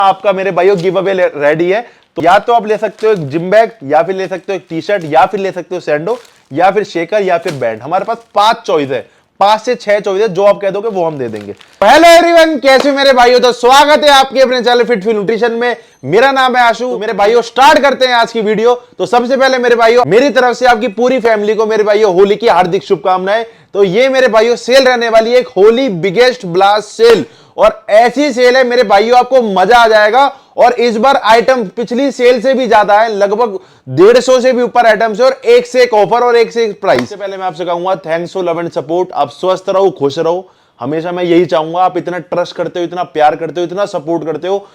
आपका मेरे भाइयों गिव अवे रेडी है। तो या तो आप ले सकते हो एक जिम बैग, या फिर ले सकते हो एक टी शर्ट, या फिर ले सकते हो सैंडो, या फिर शेकर, या फिर बैंड। हमारे पास 5 चॉइस है, 5 से 6 चॉइस है, जो आप कह दोगे वो हम दे देंगे। हेलो एवरीवन, कैसे हो मेरे भाइयों? तो स्वागत है आपके अपने चैनल फिट फील न्यूट्रिशन में। मेरा नाम है आशु। तो मेरे भाइयों स्टार्ट करते हैं आज की वीडियो। तो सबसे पहले मेरे भाइयों, मेरी तरफ से आपकी पूरी फैमिली को मेरे भाइयों होली की हार्दिक शुभकामनाएं। तो ये मेरे भाइयों सेल रहने वाली है, एक होली बिगेस्ट ब्लास्ट सेल, और ऐसी सेल है मेरे भाइयों आपको मजा आ जाएगा। और इस बार आइटम पिछली सेल से भी ज्यादा है, लगभग 150 से भी ऊपर आइटम्स है, और एक से एक ऑफर और एक से एक प्राइस। से पहले मैं आपसे कहूंगा thanks for love and support. आप स्वस्थ रहो, खुश रहो, हमेशा मैं यही चाहूंगा। आप इतना ट्रस्ट करते हो, इतना प्यार करते हो, इतना सपोर्ट करते हो।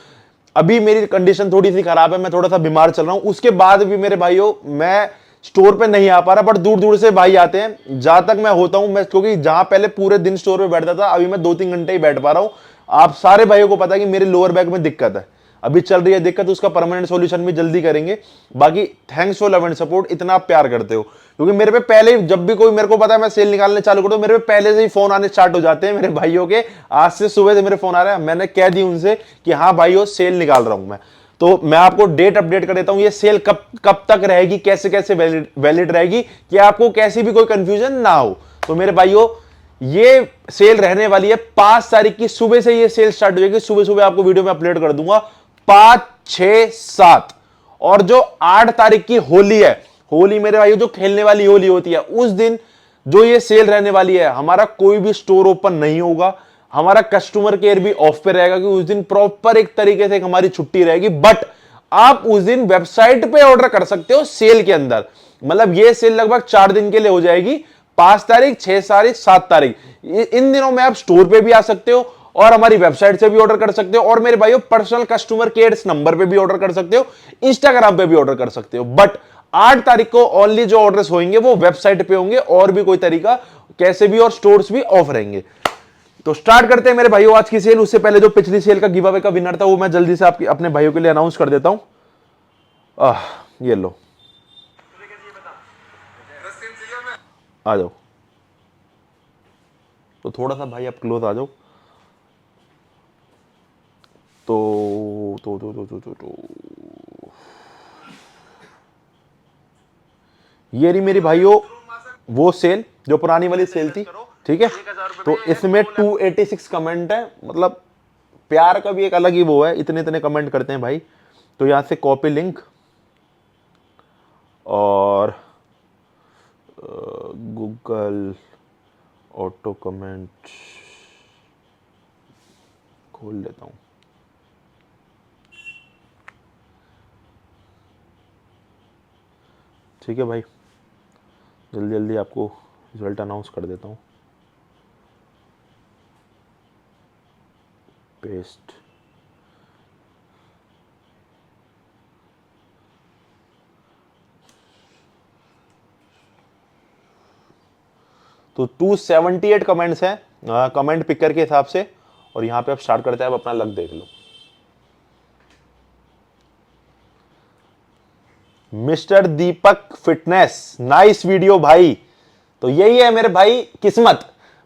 अभी मेरी कंडीशन थोड़ी सी खराब है, मैं थोड़ा सा बीमार चल रहा हूं, उसके बाद भी मेरे भाइयों मैं स्टोर पे नहीं आ पा रहा, बट दूर दूर से भाई आते हैं। जहां तक मैं होता हूं, मैं क्योंकि जहां पहले पूरे दिन स्टोर पे बैठता था, अभी मैं 2-3 घंटे ही बैठ पा रहा हूं। आप सारे भाइयों को पता है कि मेरे लोअर बैक में दिक्कत है, अभी चल रही है दिक्कत, उसका परमानेंट सॉल्यूशन भी जल्दी करेंगे। बाकी thanks for love and support, इतना आप प्यार करते हो। क्योंकि मेरे पे पहले ही, जब भी कोई मेरे को पता है मैं सेल निकालने चालू करूं, मेरे पे पहले से ही फोन आने स्टार्ट हो जाते हैं मेरे भाइयों के। आज से सुबह से मेरे फोन आ रहा है, मैंने कह दी उनसे कि हाँ भाइयों सेल निकाल रहा हूं मैं। तो मैं आपको डेट अपडेट कर देता हूं, ये सेल कब तक रहेगी, कैसे कैसे वैलिड रहेगी, कि आपको कैसी भी कोई कंफ्यूजन ना हो। तो मेरे भाइयों ये सेल रहने वाली है 5 तारीख की सुबह से, ये सेल स्टार्ट हो जाएगी। सुबह सुबह आपको वीडियो में अपलोड कर दूंगा 5, 6, 7। और जो 8 तारीख की होली है, होली मेरे भाइयों जो खेलने वाली होली होती है, उस दिन जो ये सेल रहने वाली है, हमारा कोई भी स्टोर ओपन नहीं होगा, हमारा कस्टमर केयर भी ऑफ पे रहेगा, कि उस दिन प्रॉपर एक तरीके से हमारी छुट्टी रहेगी। बट आप उस दिन वेबसाइट पे ऑर्डर कर सकते हो सेल के अंदर। मतलब ये सेल लगभग 4 दिन के लिए हो जाएगी, 5 तारीख, 6 तारीख, 7 तारीख। इन दिनों में आप स्टोर पे भी आ सकते हो, और हमारी वेबसाइट से भी ऑर्डर कर सकते हो, और मेरे भाइयों पर्सनल कस्टमर केयर नंबर पे भी ऑर्डर कर सकते हो, इंस्टाग्राम पे भी ऑर्डर कर सकते हो। बट 8 तारीख को ओनली जो ऑर्डर्स होंगे वो वेबसाइट पे होंगे, और भी कोई तरीका कैसे भी, और स्टोर्स भी ऑफ रहेंगे। तो स्टार्ट करते हैं मेरे भाइयों आज की सेल। उससे पहले जो पिछली सेल का गिव अवे का विनर था, वो मैं जल्दी से आपके अपने भाइयों के लिए अनाउंस कर देता हूं। ये लो, आ जाओ। तो थोड़ा सा भाई आप क्लोज आ जाओ। तो ये रही मेरी भाइयों वो सेल जो पुरानी वाली सेल थी, ठीक है। तो इसमें 286 कमेंट है, मतलब प्यार का भी एक अलग ही वो है, इतने इतने कमेंट करते हैं भाई। तो यहां से कॉपी लिंक, और गूगल ऑटो कमेंट खोल लेता हूं। ठीक है भाई, जल्दी जल्दी आपको रिजल्ट अनाउंस कर देता हूं। पेस्ट, तो 278 कमेंट्स हैं कमेंट पिकर के हिसाब से। और यहां पे आप स्टार्ट करते हैं, आप अपना लक देख लो। मिस्टर दीपक फिटनेस, नाइस वीडियो भाई। तो यही है मेरे भाई किस्मत,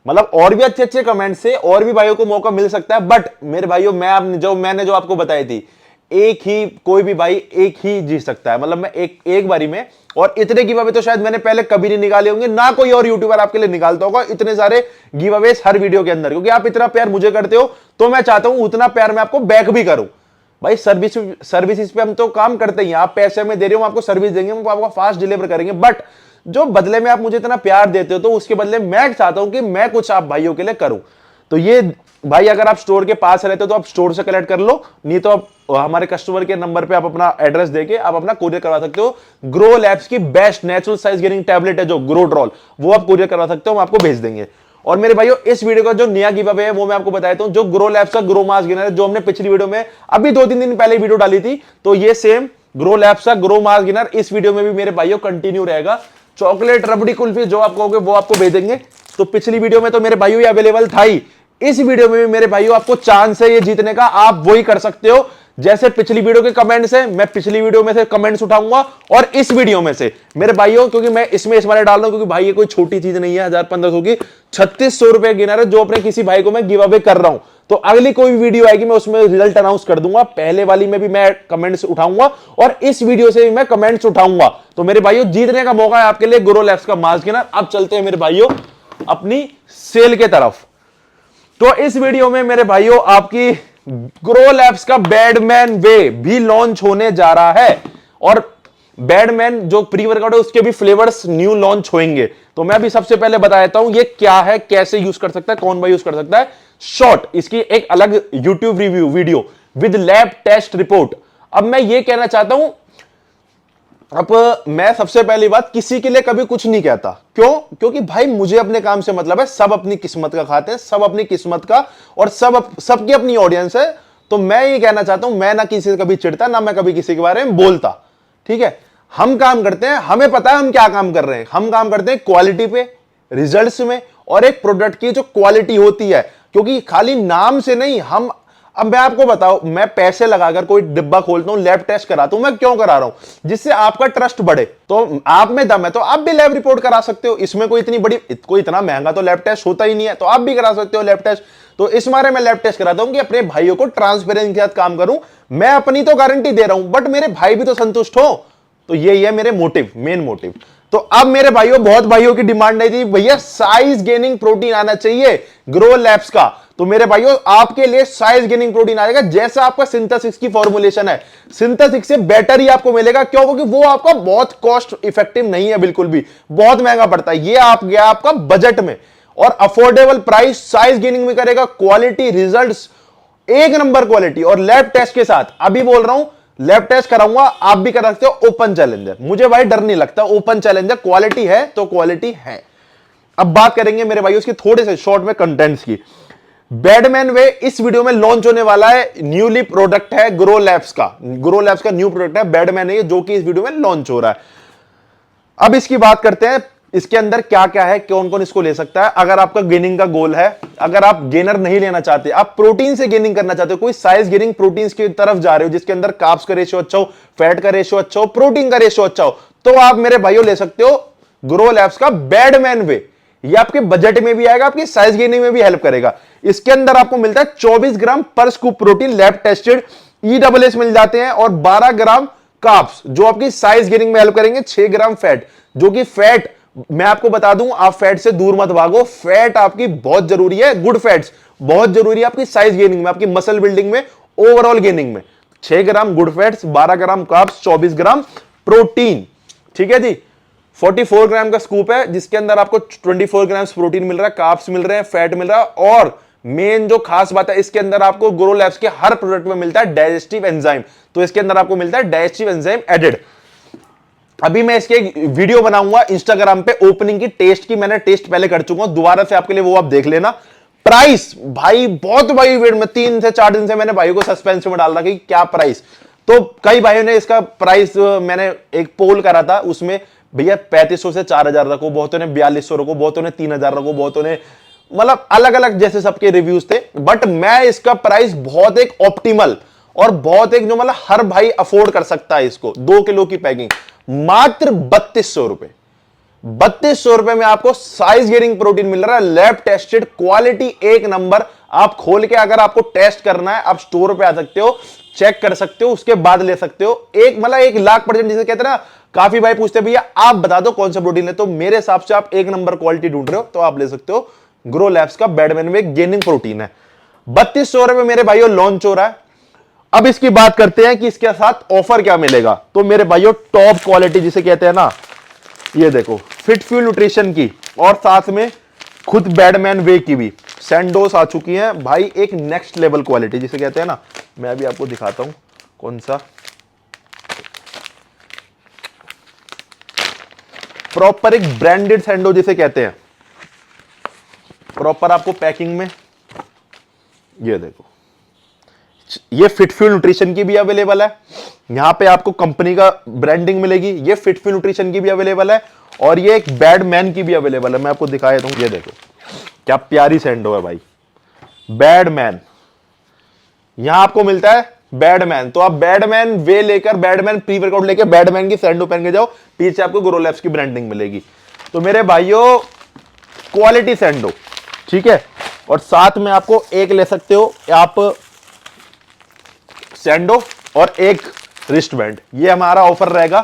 मतलब और भी अच्छे अच्छे कमेंट से और भी भाइयों को मौका मिल सकता है। बट मेरे भाइयों मैंने जो आपको बताई थी, एक ही कोई भी भाई एक ही जीत सकता है, मतलब मैं एक बारी में। और इतने गिव अवे तो शायद मैंने पहले कभी नहीं निकाले होंगे, ना कोई और यूट्यूबर आपके लिए निकालता होगा इतने सारे गिव अवेज हर वीडियो के अंदर। क्योंकि आप इतना प्यार मुझे करते हो, तो मैं चाहता हूं उतना प्यार मैं आपको बैक भी करूं भाई। सर्विस पे हम तो काम करते ही, आप पैसे में दे रहे हो, आपको सर्विस देंगे, हम आपको फास्ट डिलीवर करेंगे। बट जो बदले में आप मुझे इतना प्यार देते हो, तो उसके बदले मैं चाहता हूं कि मैं कुछ आप भाइयों के लिए करूं। तो ये भाई अगर आप स्टोर के पास रहते हो तो आप स्टोर से कलेक्ट कर लो, नहीं तो आप हमारे कस्टमर के नंबर पे आप अपना एड्रेस देके आप अपना कोरियर करवा सकते हो। ग्रो लैब्स की best natural size gaining tablet है जो ग्रो ड्रॉल, वो आप कोरियर करवा सकते हो, हम आपको भेज देंगे। और मेरे भाइयों इस वीडियो का जो नया गिव अवे है वो मैं आपको बताता हूं, जो ग्रो लैब्स का ग्रो मास गेनर है, जो हमने पिछली वीडियो में अभी 2-3 दिन पहले वीडियो डाली थी, तो ये सेम ग्रो लैब्स का ग्रो मास गेनर इस वीडियो में भी मेरे भाइयों कंटिन्यू रहेगा। चॉकलेट रबड़ी कुल्फी जो आप कहोगे वो आपको भेजेंगे। तो पिछली वीडियो में तो मेरे भाइयों ये अवेलेबल था ही, इस वीडियो में भी मेरे भाइयों आपको चांस है ये जीतने का, आप वही कर सकते हो। जैसे पिछली वीडियो के कमेंट्स हैं, मैं पिछली वीडियो में से कमेंट्स उठाऊंगा, और इस वीडियो में से मेरे भाइयों, क्योंकि मैं इसमें इस बारे डाल रहा हूं, क्योंकि भाई ये कोई छोटी चीज नहीं है, 1000-1500 की 3600 रुपए गिनर है जो अपने किसी भाई को मैं गिव अवे कर रहा हूं, तो अगली कोई वीडियो आएगी मैं उसमें रिजल्ट अनाउंस कर दूंगा। पहले वाली में भी मैं कमेंट्स उठाऊंगा और इस वीडियो से भी मैं कमेंट्स उठाऊंगा। तो मेरे भाइयों जीतने का मौका है आपके लिए ग्रो लैब्स का मास गेनर। अब चलते हैं मेरे भाइयों अपनी सेल के तरफ। तो इस वीडियो में मेरे भाइयों आपकी ग्रो लैब्स का बैडमैन वे भी लॉन्च होने जा रहा है और बैडमैन जो प्री वर्कआउट है उसके भी फ्लेवर्स न्यू लॉन्च होंगे। तो मैं अभी सबसे पहले बता देता हूं ये क्या है, कैसे यूज कर सकता है, कौन भाई यूज कर सकता है। शॉर्ट इसकी एक अलग YouTube review video with lab test report. अब मैं ये कहना चाहता हूं, अब मैं सबसे पहली बात किसी के लिए कभी कुछ नहीं कहता। क्यों? क्योंकि भाई मुझे अपने काम से मतलब है, सब अपनी किस्मत का खाते हैं, सब अपनी किस्मत का और सबकी अपनी ऑडियंस है। तो मैं ये कहना चाहता हूं मैं ना किसी से कभी चिढ़ता, ना मैं कभी किसी के बारे में बोलता। ठीक है, हम काम करते हैं, हमें पता है हम क्या काम कर रहे हैं। हम काम करते हैं क्वालिटी पे, रिजल्ट्स में और एक प्रोडक्ट की जो क्वालिटी होती है। क्योंकि खाली नाम से नहीं हम, अब मैं आपको बताऊं, मैं पैसे लगाकर कोई डिब्बा खोलता हूं, लैब टेस्ट कराता हूं, मैं क्यों करा रहा हूं? जिससे आपका ट्रस्ट बढ़े। तो आप में दम है तो आप भी लैब रिपोर्ट करा सकते हो। इसमें कोई इतना महंगा तो लैब टेस्ट होता ही नहीं है, तो आप भी करा सकते हो लैब टेस्ट। तो इस बारे में लैब टेस्ट कराता हूं कि अपने भाइयों को ट्रांसपेरेंसी के साथ काम करूं। मैं अपनी तो गारंटी दे रहा हूं बट मेरे भाई भी तो संतुष्ट हो। तो यही है मेरे मोटिव, मेन मोटिव। तो अब मेरे भाइयों, बहुत भाइयों की डिमांड नहीं थी भैया साइज गेनिंग प्रोटीन आना चाहिए ग्रो लैब्स का। तो मेरे भाइयों आपके लिए साइज गेनिंग प्रोटीन आएगा। जैसा आपका सिंथेसिस की फॉर्मुलेशन है, सिंथेसिस से बेटर ही आपको मिलेगा। क्यों? क्योंकि वो आपका बहुत कॉस्ट इफेक्टिव नहीं है, बिल्कुल भी बहुत महंगा पड़ता है। ये आप गया आपका बजट में और अफोर्डेबल प्राइस, साइज गेनिंग में करेगा, क्वालिटी रिजल्ट्स एक नंबर क्वालिटी और लैब टेस्ट के साथ। अभी बोल रहा हूं लैब टेस्ट कराऊंगा, आप भी कर सकते हो। ओपन चैलेंजर, मुझे भाई डर नहीं लगता। ओपन चैलेंजर, क्वालिटी है तो क्वालिटी है। अब बात करेंगे मेरे भाई उसकी थोड़े से शॉर्ट में कंटेंट्स की। बैडमैन वे इस वीडियो में लॉन्च होने वाला है, न्यूली प्रोडक्ट है ग्रो लैब्स का। ग्रो लैब्स का न्यू प्रोडक्ट है बैडमैन है, जो कि इस वीडियो में लॉन्च हो रहा है। अब इसकी बात करते हैं, इसके अंदर क्या क्या है, कौन कौन इसको ले सकता है। अगर आपका गेनिंग का गोल है, अगर आप गेनर नहीं लेना चाहते, आप प्रोटीन से गेनिंग करना चाहते हो, कोई साइज गेनिंग प्रोटीन की तरफ जा रहे हो जिसके अंदर कार्ब्स का रेशियो अच्छा हो, फैट का रेशियो अच्छा हो, प्रोटीन का रेशियो अच्छा हो, तो आप मेरे भाइयों ले सकते हो ग्रो लैब्स का बैडमैन वे। ये आपके बजट में भी आएगा, आपकी साइज गेनिंग में भी हेल्प करेगा। इसके अंदर आपको मिलता है 24 ग्राम पर scoop protein lab tested, ESS मिल जाते हैं और 12 ग्राम कार्ब्स जो आपकी साइज गेनिंग में हेल्प करेंगे, 6 ग्राम फैट, जो कि फैट मैं आपको बता दूं, आप फैट से दूर मत भागो। फैट आपकी बहुत जरूरी है, गुड फैट्स बहुत जरूरी है आपकी साइज गेनिंग में, आपकी मसल बिल्डिंग में, ओवरऑल गेनिंग में। 6 gram good fats, 12 gram carbs, 24 gram protein. ठीक है जी। 44 ग्राम का स्कूप है जिसके अंदर आपको 24 ग्राम प्रोटीन मिल रहा है, कार्ब्स मिल रहे हैं, फैट मिल रहा है और मेन जो खास बात है इसके अंदर आपको ग्रो लैब्स के हर प्रोडक्ट में मिलता है डाइजेस्टिव एंजाइम। तो इसके अंदर आपको मिलता है डाइजेस्टिव एंजाइम एडेड। अभी मैं इसके एक वीडियो बनाऊंगा इंस्टाग्राम पे ओपनिंग की, टेस्ट की, मैंने टेस्ट पहले कर चुका हूं, दोबारा से आपके लिए वो आप देख लेना। प्राइस भाई बहुत भाई वेट में 3 से 4 दिन से मैंने भाई को सस्पेंस में डाल रहा कि क्या प्राइस। तो कई भाइयों ने इसका प्राइस, मैंने एक पोल करा था उसमें भैया 3500 से 4000 रखो, बहुतों ने 4200 रखो, बहुतों ने 3000 रखो, बहुतों ने मतलब अलग अलग जैसे सबके रिव्यूज थे। बट मैं इसका प्राइस बहुत एक ऑप्टिमल और बहुत एक जो मतलब हर भाई अफोर्ड कर सकता है इसको, 2 किलो की पैकिंग मात्र 3200 रुपए। 3200 रुपए में आपको साइज गेनिंग प्रोटीन मिल रहा है, लैब टेस्टेड, क्वालिटी एक नंबर। आप खोल के अगर आपको टेस्ट करना है, आप स्टोर पे आ सकते हो, चेक कर सकते हो, उसके बाद ले सकते हो। एक मतलब 1,00,000% जिसे कहते हैं ना, काफी भाई पूछते हैं भैया आप बता दो कौन सा प्रोटीन है, तो मेरे हिसाब से आप एक नंबर क्वालिटी ढूंढ रहे हो तो आप ले सकते हो ग्रो लैब्स का बैडमैन में गेनिंग प्रोटीन है। 3200 रुपए मेरे भाइयों लॉन्च हो रहा है। अब इसकी बात करते हैं कि इसके साथ ऑफर क्या मिलेगा। तो मेरे भाइयों टॉप क्वालिटी जिसे कहते हैं ना, ये देखो फिट फ्यूल न्यूट्रिशन की और साथ में खुद बैडमैन वे की भी सैंडोस आ चुकी हैं भाई, एक नेक्स्ट लेवल क्वालिटी जिसे कहते हैं ना। मैं भी आपको दिखाता हूं कौन सा, प्रॉपर एक ब्रांडेड सैंडो जिसे कहते हैं, प्रॉपर आपको पैकिंग में। ये देखो, ये फिट फ्यूल न्यूट्रिशन की भी अवेलेबल है, यहां पे आपको कंपनी का ब्रांडिंग मिलेगी। ये फिट फ्यूल न्यूट्रिशन की भी अवेलेबल है और ये एक बैडमैन की भी अवेलेबल है। मैं आपको दिखा देता हूं, ये देखो क्या प्यारी सैंडो है भाई, बैडमैन। यहां आपको मिलता है बैडमैन, तो आप बैडमैन वे लेकर, बैडमैन प्री वर्कआउट लेकर बैडमैन की सैंडो पहन के जाओ, पीछे आपको ग्रो लैब्स की ब्रांडिंग मिलेगी। तो मेरे भाइयों क्वालिटी सैंडो, ठीक है। और साथ में आपको एक ले सकते हो आप सैंडो और एक रिस्ट बैंड। ये हमारा ऑफर रहेगा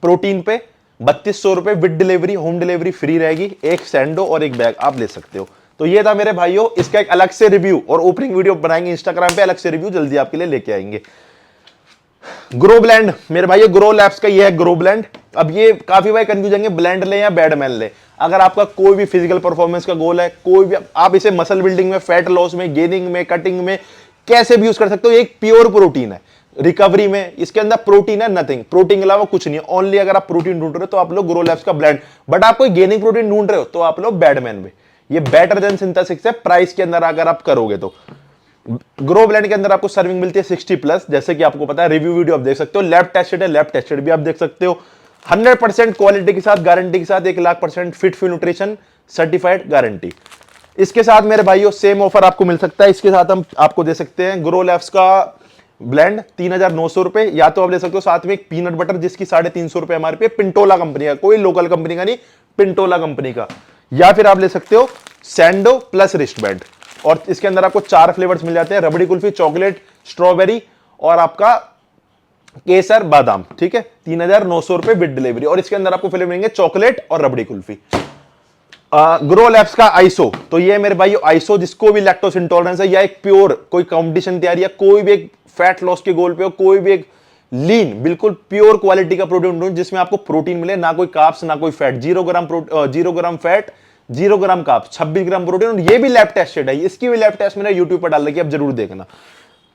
प्रोटीन पे 3200 रुपए with delivery, home delivery free रहेगी। एक सैंडो और एक बैग आप ले सकते हो। तो ये था मेरे भाइयों, इसका एक अलग से रिव्यू और ओपनिंग वीडियो बनाएंगे इंस्टाग्राम पे, अलग से रिव्यू जल्दी आपके लिए लेके आएंगे। ग्रो ब्लेंड मेरे भाइयों, ग्रो लैब्स का ये है ग्रो ब्लेंड। अब ये काफी भाई कंफ्यूज होंगे ब्लेंड ले या बैडमैन ले। अगर आपका कोई भी फिजिकल परफॉर्मेंस का गोल है, कोई भी, आप इसे मसल बिल्डिंग में, फैट लॉस में, गेनिंग में, कटिंग में कैसे भी यूज कर सकते हो। एक प्योर प्रोटीन है। रिकवरी में इसके अंदर प्रोटीन है, नथिंग, प्रोटीन के अलावा कुछ नहीं है। ओनली अगर आप प्रोटीन ढूंढ रहे हो तो आप लोग ग्रो लैब्स का ब्लेंड, बट आप कोई गेनिंग प्रोटीन ढूंढ रहे हो तो आप लोग बैडमैन में। ये बेटर देन सिंथेसिस है प्राइस के अंदर अगर आप करोगे तो। ग्रो ब्लेंड के अंदर आपको सर्विंग मिलती है 60+, जैसे कि आपको पता है, रिव्यू वीडियो आप देख सकते हो। लैब टेस्टेड है, लैब टेस्टेड भी आप देख सकते हो। 100% क्वालिटी के साथ, गारंटी के साथ, 1,00,000% fit for nutrition certified guarantee. इसके साथ मेरे भाइयों सेम ऑफर आपको मिल सकता है। इसके साथ हम आपको दे सकते हैं ग्रो लैब्स का ब्लेंड 3,900 रुपए, या तो आप ले सकते हो साथ में एक पीनट बटर जिसकी 350 रुपए एमआरपी, पिंटोला कंपनी का, कोई लोकल कंपनी का नहीं, पिंटोला कंपनी का। या फिर आप ले सकते हो सैंडो प्लस रिस्ट बैंड, और इसके अंदर आपको 4 फ्लेवर्स मिल जाते हैं, रबड़ी कुल्फी, चॉकलेट, स्ट्रॉबेरी और आपका केसर बादाम। ठीक है, 3,900 रुपए विद डिलीवरी, और इसके अंदर आपको फ्लेवर मिलेंगे चॉकलेट और रबड़ी कुल्फी। ग्रो लैब्स का आइसो, तो ये मेरे भाई आइसो, जिसको भी लैक्टोस इंटॉलरेंस है या एक प्योर कोई कंपटीशन तैयारी है, कोई भी एक फैट लॉस के गोल पे हो, कोई भी एक लीन बिल्कुल प्योर क्वालिटी का प्रोटीन जिसमें आपको प्रोटीन मिले, ना कोई कार्ब्स ना कोई फैट, 0 ग्राम फैट, 0 ग्राम कार्ब्स, 26 ग्राम प्रोटीन, और ये भी लैब टेस्टेड है। इसकी भी लैब टेस्ट मैंने यूट्यूब पर डाल रखी है, आप जरूर देखना।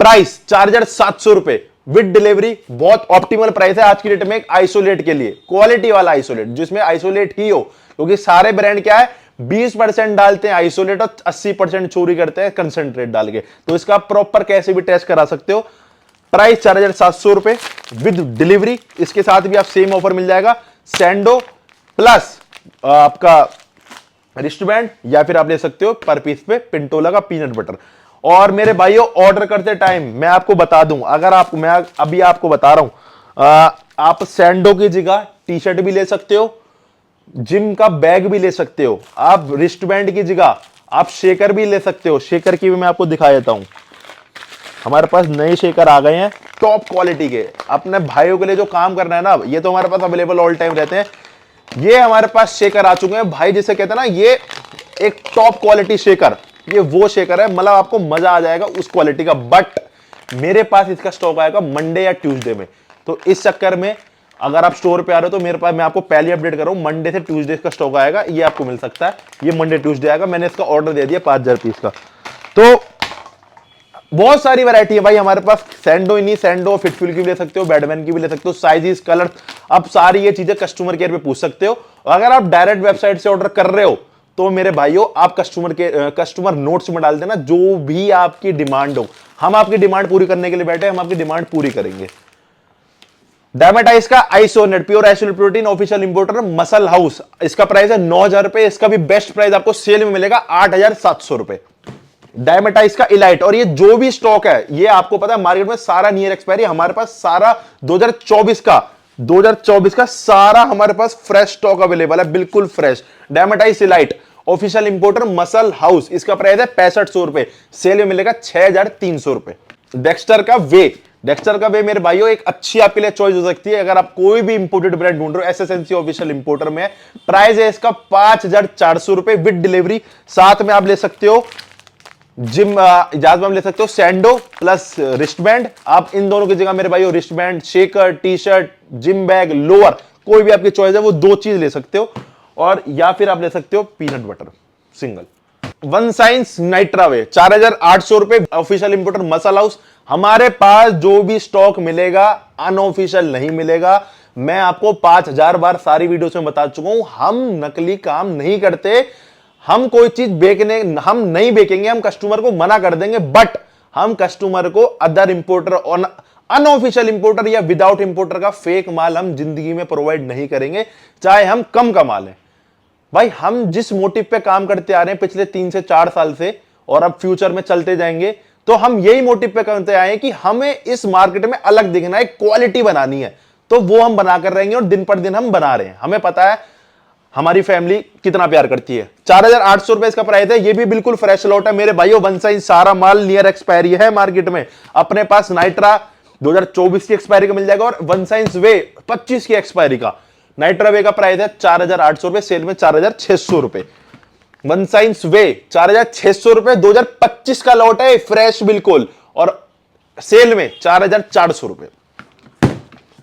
प्राइस 4,700 रुपए विद डिलीवरी, बहुत ऑप्टिमल प्राइस है आज की डेट में एक आइसोलेट के लिए, क्वालिटी वाला आइसोलेट जिसमें आइसोलेट ही हो, क्योंकि सारे ब्रांड क्या है 20% डालते हैं आइसोलेट और 80% चोरी करते हैं कंसंट्रेट डाल के। तो इसका प्रॉपर कैसे भी टेस्ट करा सकते हो। प्राइस 4,700 रुपए विद डिलीवरी। इसके साथ भी आप सेम ऑफर मिल जाएगा, सैंडो प्लस आपका रिस्ट बैंड, या फिर आप ले सकते हो पर पीस पे पिंटोला का पीनट बटर। और मेरे भाइयों ऑर्डर करते टाइम मैं आपको बता दूं, अगर आप, मैं अभी आपको बता रहा हूं, आप सैंडो की जगह टी शर्ट भी ले सकते हो, जिम का बैग भी ले सकते हो, आप रिस्ट बैंड की जगह आप शेकर भी ले सकते हो। शेकर की भी मैं आपको दिखा देता हूं, हमारे पास नए शेकर आ गए हैं टॉप क्वालिटी के। अपने भाइयों के लिए जो काम करना है ना, ये तो हमारे पास अवेलेबल ऑल टाइम रहते हैं। ये हमारे पास शेकर आ चुके हैं भाई, जिसे कहते हैं ना, ये एक टॉप क्वालिटी शेकर, ये वो शेकर है, मतलब आपको मजा आ जाएगा उस क्वालिटी का। बट मेरे पास इसका स्टॉक आएगा मंडे या ट्यूसडे में, तो इस चक्कर में अगर आप स्टोर पे आ रहे हो तो मेरे पास, मैं आपको पहले अपडेट कर रहा हूं, मंडे से ट्यूसडे का स्टॉक आएगा, ये आपको मिल सकता है। ये मंडे ट्यूसडे आएगा, मैंने इसका ऑर्डर दे दिया 5,000 पीस का। तो बहुत सारी वैरायटी है भाई हमारे पास, सैंडो ही नहीं, सैंडो फिटफुल की भी ले सकते हो, बैडमैन की भी ले सकते हो, साइजेस, कलर, आप सारी ये चीजें कस्टमर केयर पे पूछ सकते हो। अगर आप डायरेक्ट वेबसाइट से ऑर्डर कर रहे हो तो मेरे भाइयों आप कस्टमर नोट्स में डाल देना जो भी आपकी डिमांड हो, हम आपकी डिमांड पूरी करने के लिए बैठे, हम आपकी डिमांड पूरी करेंगे। डायमेटाइज का आइसोनेट pure isolate protein official importer muscle house, इसका प्राइस है 9,000 रुपए, इसका भी बेस्ट प्राइस आपको सेल में मिलेगा 8,700 रुपए। डायमेटाइज का इलाइट, और ये जो भी स्टॉक है ये आपको पता है मार्केट में सारा नियर एक्सपायरी, हमारे पास सारा 2024 का सारा हमारे पास फ्रेश स्टॉक अवेलेबल है, बिल्कुल fresh. डायमेटाइज elite official importer muscle house, इसका प्राइस है 6500 रुपए, सेल में मिलेगा 6,300 रुपए। डेक्स्टर का वे मेरे भाइयों एक अच्छी आपके लिए चॉइस हो सकती है, अगर आप कोई भी इंपोर्टेड ब्रांड ढूंढ रहे हो, एसएसएनसी ऑफिशियल इंपोर्टर में। प्राइस है इसका 5,400 रुपए विद डिलीवरी। साथ में आप ले सकते हो जिम इजाज में आप ले सकते हो सैंडो प्लस रिस्ट बैंड। आप इन दोनों की जगह मेरे भाइयों wrist band, shaker, T shirt, gym bag, lower, कोई भी आपकी चॉइस है वो 2 चीज ले सकते हो। और या फिर आप ले सकते हो peanut butter single. One science नाइट्रावे 4,800 रुपए ऑफिशियल इंपोर्टर मसल हाउस। हमारे पास जो भी स्टॉक मिलेगा अनऑफिशियल नहीं मिलेगा, मैं आपको 5,000 बार सारी वीडियोस में बता चुका हूं, हम नकली काम नहीं करते। हम कोई चीज हम नहीं बेचेंगे, हम कस्टमर को मना कर देंगे, बट हम कस्टमर को अदर इंपोर्टर और अनऑफिशियल इंपोर्टर या विदाउट इंपोर्टर का फेक माल हम जिंदगी में प्रोवाइड नहीं करेंगे, चाहे हम कम कमा लें। भाई हम जिस मोटिव पे काम करते आ रहे हैं पिछले 3 से 4 साल से, और अब फ्यूचर में चलते जाएंगे, तो हम यही मोटिव पे करते आए हैं कि हमें इस मार्केट में अलग दिखना है, क्वालिटी बनानी है, तो वो हम बना कर रहेंगे और दिन पर दिन हम बना रहे हैं। हमें पता है हमारी फैमिली कितना प्यार करती है। 4,800 रुपए इसका प्राइस है। ये भी बिल्कुल फ्रेश लॉट है मेरे भाइयों। वन साइज सारा माल नियर एक्सपायरी है मार्केट में। अपने पास नाइट्रा 2024 की एक्सपायरी का मिल जाएगा और वन साइज वे 25 की एक्सपायरी का। नाइट्रा वे का प्राइस है 4,800 रुपए, सेल में 4,600 रुपए। वन साइंस वे 4,600 रुपए, 2025 का लॉट है, फ्रेश बिल्कुल, और सेल में 4,400 रुपए।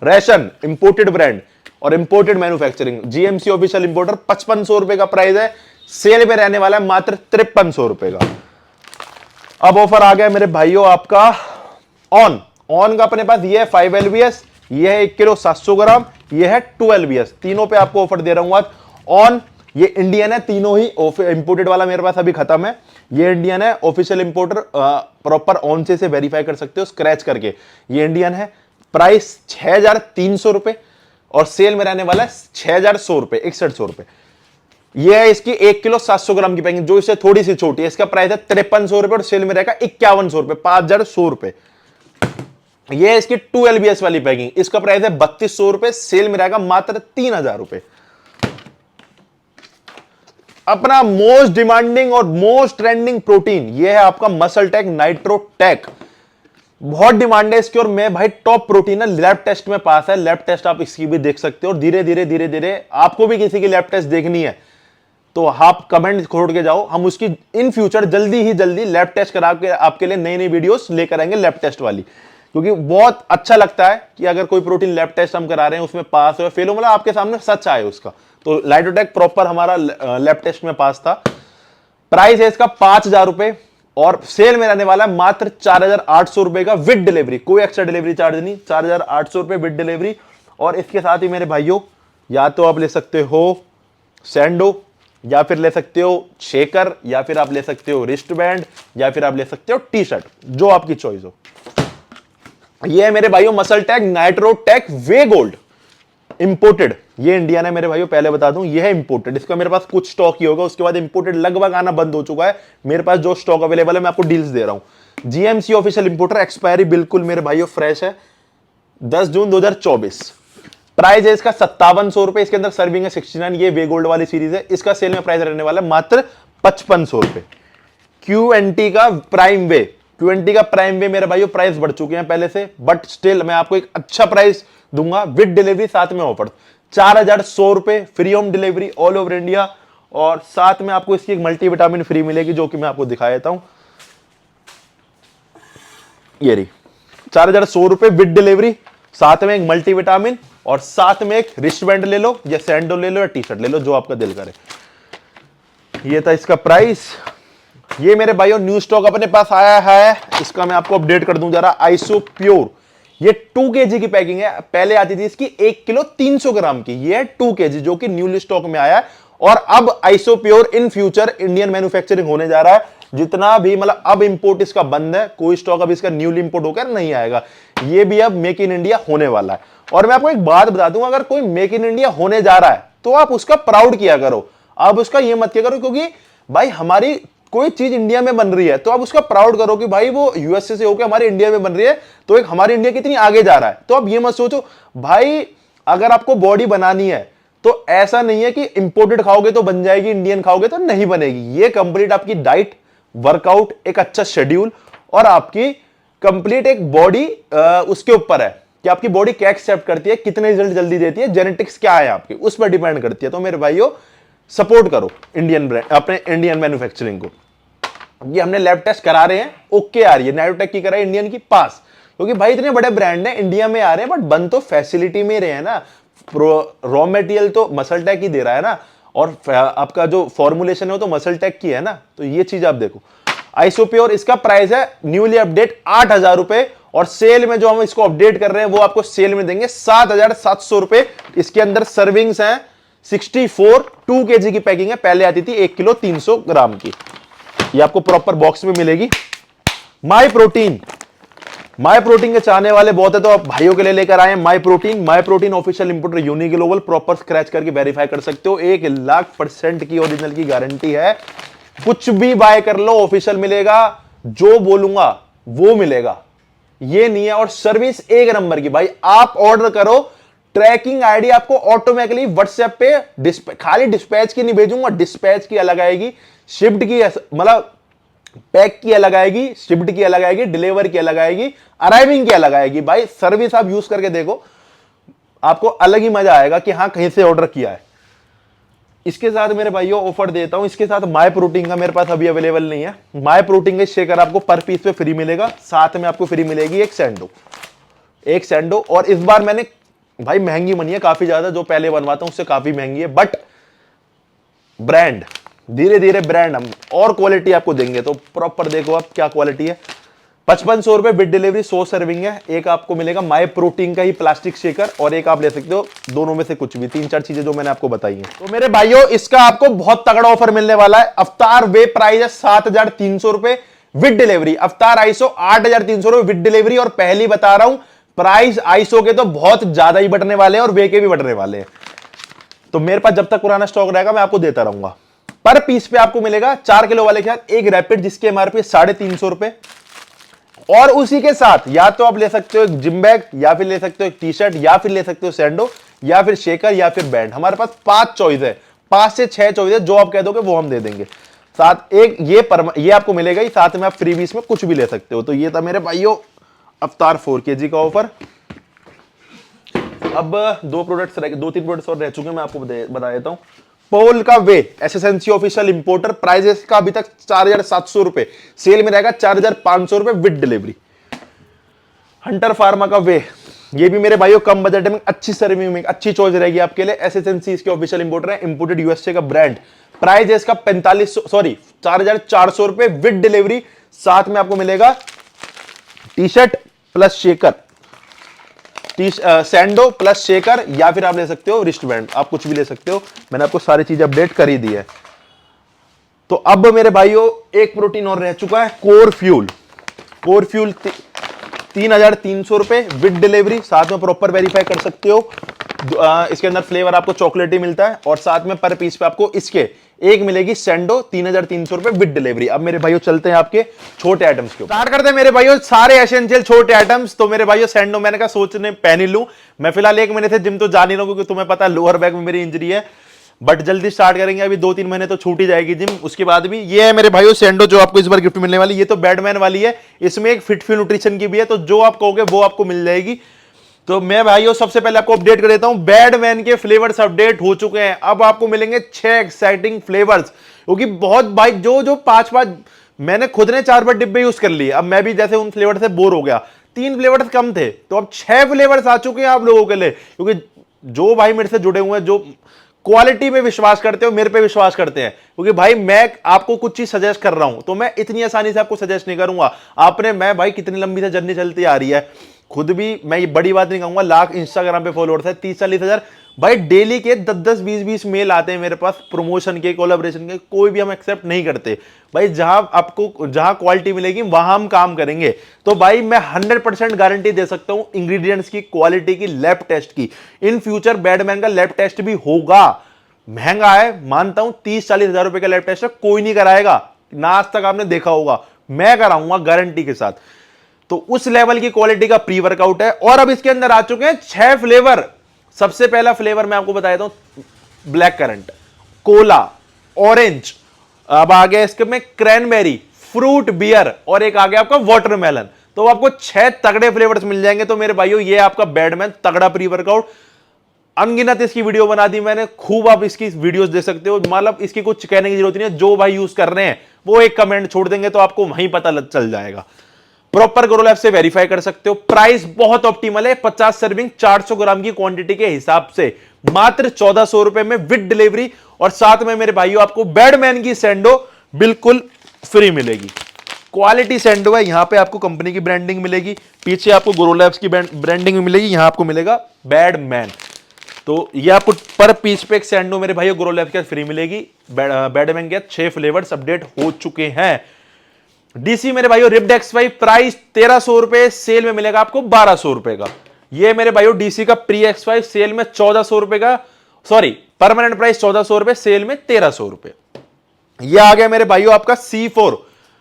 रेशन इंपोर्टेड ब्रांड और imported manufacturing, GMC official importer 5,500 रुपए का प्राइस है। सेल में रहने वाला है मात्र 5,300 रुपए का। अब ऑफर आ गया मेरे भाइयों आपका ऑन का। अपने पास ये है 5 LBS, ये है 1 किलो 700 ग्राम, ये है 2 LBS। तीनों पे आपको ऑफर दे रहा हूं आज। ऑन ये इंडियन है, तीनों ही इंपोर्टेड वाला मेरे पास अभी खत्म है। ये इंडियन है, ऑफिशियल इंपोर्टर, प्रॉपर ऑन से वेरीफाई कर सकते हो स्क्रैच करके। ये इंडियन है, प्राइस 6,300 रुपए और सेल में रहने वाला है 6,100 रुपए, 6,100 रुपए। ये है इसकी 1 किलो 700 ग्राम की पैकिंग, जो इससे थोड़ी सी छोटी है। इसका प्राइस है 5,300 रुपए और सेल में रहेगा 5,100 रुपए, 5,100 रुपए। ये है इसकी 2 LBS वाली पैकिंग, इसका प्राइस है 3,200 रुपए, सेल में रहेगा मात्र 3,000 रुपए। अपना मोस्ट डिमांडिंग और मोस्ट ट्रेंडिंग प्रोटीन, ये है आपका मसल टेक नाइट्रो टेक। बहुत डिमांड है इसकी और मैं भाई टॉप प्रोटीन है, लैब टेस्ट में पास है। लैब टेस्ट आप इसकी भी देख सकते हो और धीरे धीरे आपको भी किसी की लैब टेस्ट देखनी है तो आप कमेंट छोड़ के जाओ, हम उसकी इन फ्यूचर जल्दी लैब टेस्ट करा के आपके लिए नई वीडियोस लेकर आएंगे लैब टेस्ट वाली। क्योंकि बहुत अच्छा लगता है कि अगर कोई प्रोटीन लैब टेस्ट हम करा रहे हैं उसमें पास हो फेल हो, मतलब आपके सामने सच आए उसका। तो लाइटोटेक प्रॉपर हमारा लैब टेस्ट में पास था। प्राइस है इसका 5,000 रुपए और सेल में रहने वाला है मात्र 4,800 रुपए का विद डिलीवरी, कोई एक्स्ट्रा डिलीवरी चार्ज नहीं, 4,800 रुपए विद डिलीवरी। और इसके साथ ही मेरे भाइयों या तो आप ले सकते हो सैंडो, या फिर ले सकते हो शेकर, या फिर आप ले सकते हो रिस्ट बैंड, या फिर आप ले सकते हो टी शर्ट, जो आपकी चॉइस हो। ये है मेरे भाइयों मसल टेक नाइट्रो टेक वे गोल्ड इंपोर्टेड। ये इंडियन है मेरे भाइयों, पहले बता दूं ये है इंपोर्टेड। इसका मेरे पास कुछ स्टॉक ही होगा, उसके बाद इंपोर्टेड लगभग आना बंद हो चुका है। मेरे पास जो स्टॉक अवेलेबल है मैं आपको डील्स दे रहा हूं। जीएमसी ऑफिशियल इंपोर्टर, एक्सपायरी बिल्कुल मेरे भाइयों फ्रेश है, 10 जून 2024। प्राइस है इसका 5,700 रुपए, इसके अंदर सर्विंग है 69। ये वे गोल्ड वाली सीरीज है, इसका सेल में प्राइस रहने वाला है मात्र 5,500 रुपए। क्यूएनटी का प्राइम वे, क्यूएनटी का प्राइम वे मेरे भाइयों प्राइस बढ़ चुके हैं पहले से, बट स्टिल मैं आपको एक अच्छा प्राइस दूंगा विद डिलीवरी, साथ में ऑफर 4,100 रुपए, free home delivery all over India, और साथ में आपको इसकी एक मल्टीविटामिन फ्री मिलेगी जो कि मैं आपको दिखा देता हूं। ये रही 4,100 रुपए विद डिलीवरी, साथ में एक मल्टीविटामिन और साथ में एक रिस्ट बैंड ले लो, या सैंडो ले लो, या टी शर्ट ले लो, जो आपका दिल करे। ये था इसका प्राइस। ये मेरे भाइयों न्यू स्टॉक अपने पास आया है, इसका मैं आपको अपडेट कर दूं जरा। आइसो प्योर, ये 2 kg की पैकिंग है, पहले आती थी इसकी 1 किलो 300 ग्राम की, ये है 2 kg जो कि न्यूली स्टॉक में आया है। और अब iso pure in future Indian manufacturing होने जा रहा है। जितना भी मतलब अब इंपोर्ट इसका बंद है, कोई स्टॉक अब इसका न्यूली इंपोर्ट होकर नहीं आएगा, ये भी अब मेक इन इंडिया होने वाला है। और मैं आपको एक बात बता दूं, अगर कोई मेक इन इंडिया होने जा रहा है तो आप उसका प्राउड किया करो, आप उसका ये मत किया करो क्योंकि भाई हमारी कोई चीज इंडिया में बन रही है तो आप उसका प्राउड करो कि भाई वो यूएसए से होकर हमारे इंडिया में बन रही है, तो एक हमारी इंडिया कितनी आगे जा रहा है। तो आप ये मत सोचो भाई अगर आपको बॉडी बनानी है तो ऐसा नहीं है कि इंपोर्टेड खाओगे तो बन जाएगी, इंडियन खाओगे तो नहीं बनेगी। ये कंप्लीट आपकी डाइट, वर्कआउट, एक अच्छा शेड्यूल और आपकी कंप्लीट एक बॉडी उसके ऊपर है कि आपकी बॉडी क्या एक्सेप्ट करती है, कितने रिजल्ट जल्दी देती है, जेनेटिक्स क्या है आपकी, उस पर डिपेंड करती है। तो मेरे भाइयों सपोर्ट करो इंडियन ब्रांड, अपने इंडियन मैन्युफैक्चरिंग को। ये हमने लैब टेस्ट करा रहे हैं, ओके आ रही है, नाइट्रोटेक की कराई इंडियन की पास, क्योंकि भाई इतने बड़े ब्रांड हैं इंडिया में आ रहे हैं, बट बन तो फैसिलिटी में रहे हैं ना। रॉ मटेरियल तो मसल टेक ही दे रहा है ना, और आपका जो फॉर्मुलेशन है वो तो मसल टेक की है ना। तो ये चीज आप देखो। आइसोप्योर, इसका प्राइस है न्यूली अपडेट 8,000 रुपए, और सेल में जो हम इसको अपडेट कर रहे हैं वो आपको सेल में देंगे 7,700 रुपए। इसके अंदर सर्विंग्स हैं 64, 2 kg की पैकिंग है, पहले आती थी 1 किलो 300 ग्राम की। ये आपको प्रॉपर बॉक्स में मिलेगी। माई प्रोटीन, माई प्रोटीन के चाहने वाले बहुत है तो आप भाइयों के लिए लेकर आए माई protein official importer unique global, proper scratch करके वेरीफाई कर सकते हो। 1,00,000% की ओरिजिनल की गारंटी है। कुछ भी बाय कर लो ऑफिशियल मिलेगा, जो बोलूंगा वो मिलेगा, ये नहीं है। और सर्विस एक नंबर की भाई, आप ऑर्डर करो, ट्रैकिंग आईडी आपको ऑटोमेटिकली व्हाट्सएप पे खाली डिस्पैच की नहीं भेजूंगा, डिस्पैच की अलग आएगी, शिफ्ट की मतलब पैक की अलग आएगी, शिफ्ट की अलग आएगी, डिलीवर की अलग आएगी, अराइविंग की अलग आएगी। भाई सर्विस आप यूज करके देखो, आपको अलग ही मजा आएगा कि हाँ कहीं से ऑर्डर किया है। इसके साथ मेरे भाइयों ऑफर देता हूं, इसके साथ माय प्रोटीन का मेरे पास अभी अवेलेबल नहीं है। माय प्रोटीन का शेकर आपको पर पीस पे फ्री मिलेगा, साथ में आपको फ्री मिलेगी एक सैंडो। और इस बार मैंने भाई महंगी बनी है काफी ज्यादा, जो पहले बनवाता हूं उससे काफी महंगी है, बट ब्रांड धीरे धीरे ब्रांड हम और क्वालिटी आपको देंगे। तो प्रॉपर देखो आप क्या क्वालिटी है। 5500 रुपए विद डिलीवरी, 100 सर्विंग है। एक आपको मिलेगा माय प्रोटीन का ही प्लास्टिक शेकर, और एक आप ले सकते हो दोनों में से कुछ भी, 3-4 चीजें जो मैंने आपको बताई हैं। तो मेरे भाइयों इसका आपको बहुत तगड़ा ऑफर मिलने वाला है। अवतार वे प्राइस है 7300 रुपए विद डिलीवरी। अवतार आईसो 8300 रुपए विद डिलीवरी। और पहली बता रहा हूं प्राइस आईसो के तो बहुत ज्यादा ही बढ़ने वाले हैं और वे के भी बढ़ने वाले हैं। तो मेरे पास जब तक पुराना स्टॉक रहेगा मैं आपको देता रहूंगा। पर पीस पे आपको मिलेगा 4 किलो वाले के साथ एक रैपिड, जिसकी एमआरपी 350 रुपए। और उसी के साथ या तो आप ले सकते हो एक जिम बैग, या फिर ले सकते हो एक टी शर्ट, या फिर ले सकते हो सैंडो, या फिर शेकर, या फिर बैंड। हमारे पास 5 चॉइस है, 5 से 6 चॉइस है, जो आप कह दोगे वो हम दे देंगे। साथ एक ये आपको मिलेगा ही, साथ में आप फ्रीबीस में कुछ भी ले सकते हो। तो ये था मेरे भाइयों अवतार 4 kg का ऑफर। अब 2-3 प्रोडक्ट्स और रह चुके हैं, मैं आपको बता देता हूं। पोल का वे एसएसएनसी ऑफिशियल इंपोर्टर, प्राइस का अभी तक 4700 रुपए, सेल में रहेगा 4500 रुपए विद डिलीवरी। हंटर फार्मा का वे, ये भी मेरे भाइयों कम बजट में अच्छी सर्विंग में अच्छी चॉइस रहेगी आपके लिए। एसएसएनसी इसके ऑफिशियल इंपोर्टर है, इंपोर्टेड यूएसए का ब्रांड। प्राइस है इसका 4400 रुपए विद डिलीवरी। साथ में आपको मिलेगा टी शर्ट प्लस शेकर, सैंडो प्लस शेकर, या फिर आप ले सकते हो रिस्ट बैंड, आप कुछ भी ले सकते हो। मैंने आपको सारी चीज अपडेट कर ही दी है। तो अब मेरे भाइयों एक प्रोटीन और रह चुका है, कोर फ्यूल। 3300 रुपए विद डिलीवरी, साथ में प्रॉपर वेरीफाई कर सकते हो। इसके अंदर फ्लेवर आपको चॉकलेटी मिलता है, और साथ में पर पीस पे आपको इसके एक मिलेगी सैंडो 3300 रुपए विद डिलीवरी। अब मेरे भाइयों चलते हैं आपके छोटे आइटम्स के ऊपर। स्टार्ट करते हैं मेरे भाइयों सारे एसेंशियल छोटे आइटम्स। तो मेरे भाइयों सैंडो मैंने कहा सोचने पहन ही लूं। मैं फिलहाल 1 महीने से जिम तो जा नहीं रहा हूं, क्योंकि तुम्हें पता है लोअर बैक में मेरी इंजरी है, बट जल्दी स्टार्ट करेंगे। अभी 2-3 महीने तो छूट ही जाएगी जिम, उसके बाद भी। ये है मेरे भाइयों सैंडो जो आपको इस बार गिफ्ट मिलने वाली। ये तो बैडमैन वाली है, इसमें एक फिटफ्यू न्यूट्रिशन की भी है, तो जो आप कहोगे वो आपको मिल जाएगी। तो मैं भाइयों सबसे पहले आपको अपडेट कर देता हूं, बैडमैन के फ्लेवर्स अपडेट हो चुके हैं। अब आपको मिलेंगे 6 एक्साइटिंग फ्लेवर्स, क्योंकि बहुत भाई जो 5 मैंने खुद ने 4 बार डिब्बे यूज कर लिए। अब मैं भी जैसे उन फ्लेवर से बोर हो गया, 3 फ्लेवर्स कम थे, तो अब 6 फ्लेवर्स आ चुके हैं आप लोगों के लिए। क्योंकि जो भाई मेरे से जुड़े हुए हैं, जो क्वालिटी में विश्वास करते हो, मेरे पे विश्वास करते हैं, क्योंकि भाई मैं आपको कुछ चीज सजेस्ट कर रहा हूं, तो मैं इतनी आसानी से आपको सजेस्ट नहीं करूंगा। मैं भाई कितनी लंबी से जर्नी चलती आ रही है, खुद भी मैं ये बड़ी बात नहीं कहूंगा, लाख इंस्टाग्राम पे फॉलोअर्स है, 30-40 हजार। भाई डेली के 10-10, 20-20 मेल आते हैं मेरे पास प्रमोशन के, कोलैबोरेशन के, कोई भी हम एक्सेप्ट नहीं करते। भाई जहां क्वालिटी मिलेगी वहां हम काम करेंगे। तो भाई मैं 100% गारंटी दे सकता हूं इंग्रेडिएंट्स की, क्वालिटी की, लैब टेस्ट की। इन फ्यूचर बैडमैन का लैब टेस्ट भी होगा। महंगा है मानता हूं, 30-40 हजार रुपए का लैब टेस्ट है, कोई नहीं कराएगा ना, आज तक आपने देखा होगा, मैं कराऊंगा गारंटी के साथ। तो उस लेवल की क्वालिटी का प्री वर्कआउट है। और अब इसके अंदर आ चुके हैं 6 फ्लेवर। सबसे पहला फ्लेवर मैं आपको बता देता हूं, ब्लैक करंट, कोला, ऑरेंज, अब आ गया इसके में क्रैनबेरी, फ्रूट बियर, और एक आ गया आपका वाटरमेलन। तो आपको 6 तगड़े फ्लेवर्स मिल जाएंगे। तो मेरे भाइयों ये आपका बैडमैन तगड़ा प्री वर्कआउट, अनगिनत इसकी वीडियो बना दी मैंने, खूब आप इसकी वीडियोस दे सकते हो। मतलब इसकी कुछ कहने की जरूरत नहीं है, जो भाई यूज कर रहे हैं वो एक कमेंट छोड़ देंगे तो आपको वहीं पता चल जाएगा। प्रॉपर ग्रो लैब से वेरीफाई कर सकते हो। प्राइस बहुत ऑप्टिमल है, 50 सर्विंग 400 ग्राम की क्वांटिटी के हिसाब से मात्र 1400 रुपए में विद डिलीवरी। और साथ में मेरे भाइयों आपको बैडमैन की सैंडो बिल्कुल फ्री मिलेगी। क्वालिटी सैंडो है, यहां पे आपको कंपनी की ब्रांडिंग मिलेगी, पीछे आपको ग्रो लैब्स की ब्रांडिंग मिलेगी, यहां आपको मिलेगा बैडमैन। तो ये आपको पर पीस पे एक सैंडो मेरे भाइयों ग्रो लैब्स के फ्री मिलेगी। बैडमैन के 6 फ्लेवर्स अपडेट हो चुके हैं। डीसी मेरे भाइयों रिप्ड X5, प्राइस 1300 रुपए, सेल में मिलेगा आपको 1200 रुपए का। ये मेरे भाइयों डीसी का प्री X5 सेल में 1400 रुपए का, सॉरी परमानेंट प्राइस 1400 रुपए, सेल में 1300 रुपए। ये आ गया मेरे भाइयों आपका C4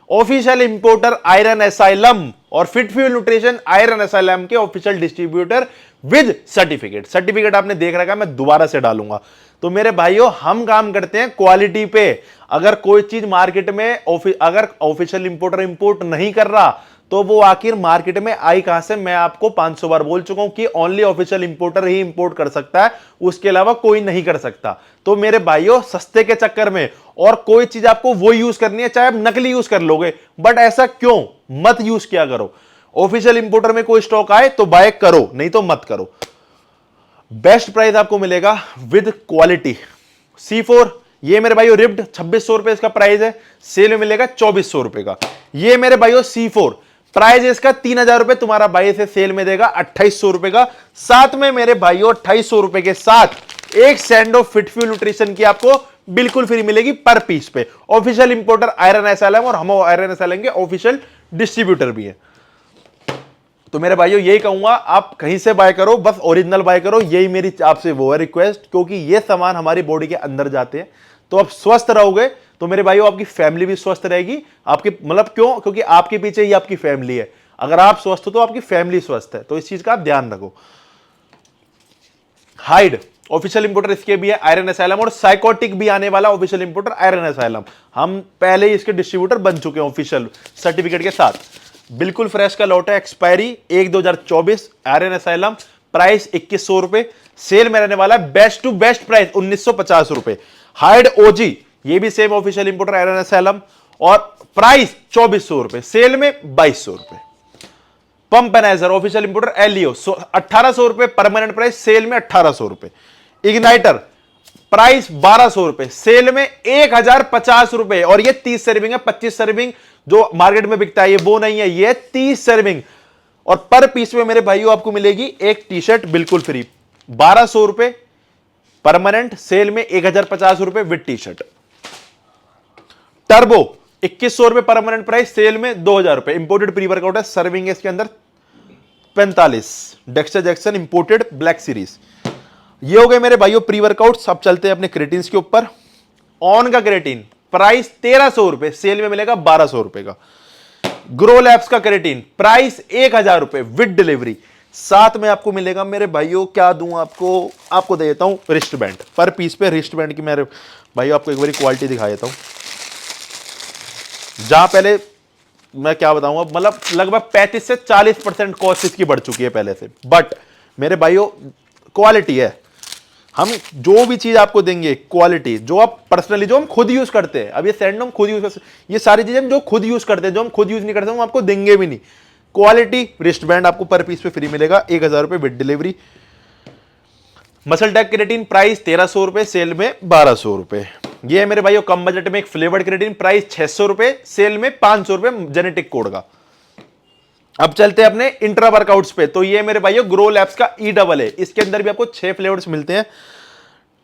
official importer iron asylum और fit fuel nutrition iron asylum के official distributor with certificate. Certificate आपने देख रखा है, मैं दोबारा से डालूंगा। तो मेरे भाइयों हम काम करते हैं क्वालिटी पे। अगर कोई चीज मार्केट में अगर ऑफिशियल इंपोर्टर इंपोर्ट नहीं कर रहा तो वो आखिर मार्केट में आई कहां से? मैं आपको 500 बार बोल चुका हूं कि ओनली ऑफिशियल इंपोर्टर ही इंपोर्ट कर सकता है, उसके अलावा कोई नहीं कर सकता। तो मेरे भाइयों सस्ते के चक्कर में और कोई चीज आपको वो यूज करनी है, चाहे आप नकली यूज कर लोगे, बट ऐसा क्यों? मत यूज किया करो। ऑफिशियल इंपोर्टर में कोई स्टॉक आए तो बाय करो, नहीं तो मत करो। बेस्ट प्राइस आपको मिलेगा विद क्वालिटी। C4 ये मेरे भाइयों रिप्ड 2600 रुपए इसका प्राइस है, सेल में मिलेगा 2400 रुपए का। ये मेरे भाइयों C4 प्राइस इसका 3000 रुपए, तुम्हारा भाई से सेल में देगा 2800 रुपए का। साथ में मेरे भाइयों 2800 रुपए के साथ एक सैंडो फिट फ्यूल न्यूट्रिशन की आपको बिल्कुल फ्री मिलेगी पर पीस पे। ऑफिशियल इंपोर्टर आयरन एसाइलम और हम आयरन एसाइलम के ऑफिशियल डिस्ट्रीब्यूटर भी है। तो मेरे भाइयों यही कहूंगा, आप कहीं से बाय करो, बस ओरिजिनल बाय करो, यही मेरी आपसे वो है रिक्वेस्ट, क्योंकि ये सामान हमारी बॉडी के अंदर जाते हैं। तो आप स्वस्थ रहोगे तो मेरे भाइयों आपकी फैमिली भी स्वस्थ रहेगी। आपकी मतलब क्यों? क्योंकि आपके पीछे ही आपकी फैमिली है। अगर आप स्वस्थ हो तो आपकी फैमिली स्वस्थ है, तो इस चीज का आप ध्यान रखो। हाइड ऑफिशियल इंपोर्टर इसके भी है आयरन एसाइलम, और साइकोटिक भी आने वाला ऑफिशियल इंपोर्टर आयरन एसाइलम। हम पहले ही इसके डिस्ट्रीब्यूटर बन चुके हैं ऑफिशियल सर्टिफिकेट के साथ। बिल्कुल फ्रेश का लॉट है, एक्सपायरी 1/2024। आयरन एसाइलम प्राइस 2100 रुपए, सेल में रहने वाला है बेस्ट टू बेस्ट प्राइस 1950 रुपए। हाइड ओजी ये भी same official importer iron asylum और प्राइस 2400 रुपए, सेल में 2200 रुपए। पंप एनाइजर ऑफिशियल इंपोर्टर एलियो 1800 रुपए परमानेंट प्राइस, सेल में 1800 रुपए। इग्नाइटर प्राइस 1200 रुपए, सेल में 1050 रुपए। और ये 30 सर्विंग है, 25 सर्विंग जो मार्केट में बिकता है ये वो नहीं है, ये 30 सर्विंग। और पर पीस में मेरे भाइयों आपको मिलेगी एक टी शर्ट बिल्कुल फ्री, 1200 रुपए परमानेंट, सेल में 1050 रुपए विद टी शर्ट। टर्बो 2100 रुपए परमानेंट प्राइस, सेल में 2000 रुपए। इंपोर्टेड प्री वर्कआउट है, सर्विंग है इसके अंदर 45, Dexter Jackson imported black series. ये हो गए मेरे भाइयों प्री वर्कआउट्स। अब चलते हैं अपने क्रेटीन के ऊपर। ऑन का क्रेटीन प्राइस 1300 रुपए, सेल में मिलेगा 1200 रुपए का। ग्रो लैब्स का क्रेटीन प्राइस 1000 रुपए विद डिलीवरी। साथ में आपको मिलेगा मेरे भाइयों, क्या दूं आपको दे देता हूं रिस्ट बैंड पर पीस पे। रिस्ट बैंड की मेरे भाइयों आपको एक बार क्वालिटी दिखा देता हूं, जहां पहले मैं क्या बताऊंगा, मतलब लगभग 35 से 40% कॉस्ट इसकी बढ़ चुकी है पहले से, बट मेरे भाइयों क्वालिटी है। हम जो भी चीज आपको देंगे क्वालिटी, जो आप पर्सनली जो हम खुद यूज करते हैं, अब ये सैंडो हम खुद यूज करते हैं, ये सारी चीजें जो खुद यूज करते हैं, जो हम खुद यूज नहीं करते हम आपको देंगे भी नहीं। क्वालिटी रिस्ट बैंड आपको पर पीस पे फ्री मिलेगा, 1000 रुपए with delivery. Muscle tech creatine price 1300 रुपए, सेल में 1200 रुपए। ये है मेरे भाइयों कम बजट में एक फ्लेवर्ड क्रेटीन, प्राइस 600 रुपए, सेल में 500 रुपए जेनेटिक कोड का। अब चलते हैं अपने इंट्रा वर्कआउट्स पे। तो ये मेरे भाइयों ग्रो लैब्स का E है, इसके अंदर भी आपको 6 फ्लेवर्स मिलते हैं।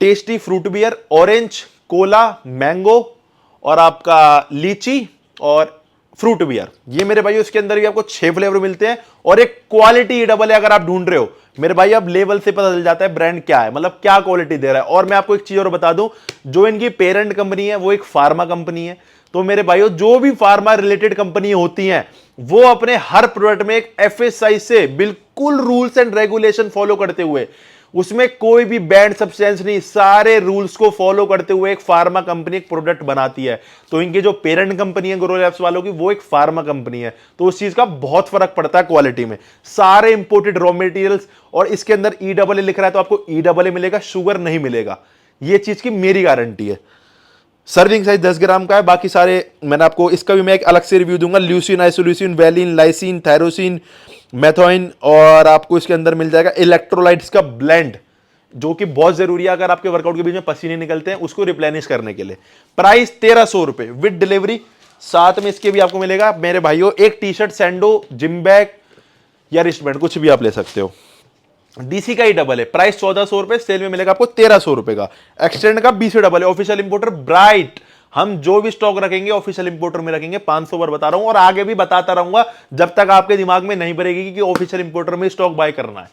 Tasty fruit beer, orange, cola, mango और आपका लीची और फ्रूट बियर। ये मेरे भाइयों इसके अंदर भी आपको 6 फ्लेवर मिलते हैं और एक क्वालिटी E है। अगर आप ढूंढ रहे हो मेरे भाई, अब लेवल से पता चल जाता है ब्रांड क्या है, मतलब क्या क्वालिटी दे रहा है। और मैं आपको एक चीज और बता दूं, जो इनकी पेरेंट कंपनी है वो एक फार्मा कंपनी है। तो मेरे भाइयों जो भी फार्मा रिलेटेड कंपनी होती हैं वो अपने हर प्रोडक्ट में एक FSI से बिल्कुल रूल्स एंड रेगुलेशन फॉलो करते हुए, उसमें कोई भी बैंड सब्सटेंस नहीं, सारे रूल्स को फॉलो करते हुए एक फार्मा कंपनी एक प्रोडक्ट बनाती है। तो इनकी जो पेरेंट कंपनी है ग्रो लैब्स वालों की, वो एक फार्मा कंपनी है। तो उस चीज का बहुत फर्क पड़ता है क्वालिटी में। सारे इंपोर्टेड रॉ मटेरियल्स, और इसके अंदर E लिख रहा है तो आपको E मिलेगा, शुगर नहीं मिलेगा। ये चीज की मेरी गारंटी है। सर्विंग साइज 10 ग्राम का है, बाकी सारे मैंने आपको, इसका भी मैं एक अलग से रिव्यू दूंगा। Leucine, isoleucine, valine, lysine, tyrosine, methionine, और आपको इसके अंदर मिल जाएगा इलेक्ट्रोलाइट्स का ब्लेंड, जो कि बहुत जरूरी है अगर आपके वर्कआउट के बीच में पसीने निकलते हैं उसको रिप्लेनिश करने के लिए। प्राइस 1300 रुपए विद डिलीवरी। साथ में इसके भी आपको मिलेगा मेरे भाइयों एक टी शर्ट, सैंडो, जिम बैग या रिस्ट बैंड, कुछ भी आप ले सकते हो। डीसी का E है, प्राइस 1400 रुपए, सेल में मिलेगा आपको 1300 रुपए का। एक्सटेंड का BC है, ऑफिशियल इंपोर्टर ब्राइट। हम जो भी स्टॉक रखेंगे ऑफिशियल इंपोर्टर में रखेंगे, 500 बार बता रहा हूं और आगे भी बताता रहूंगा जब तक आपके दिमाग में नहीं भरेगी कि ऑफिशियल इंपोर्टर में स्टॉक बाय करना है।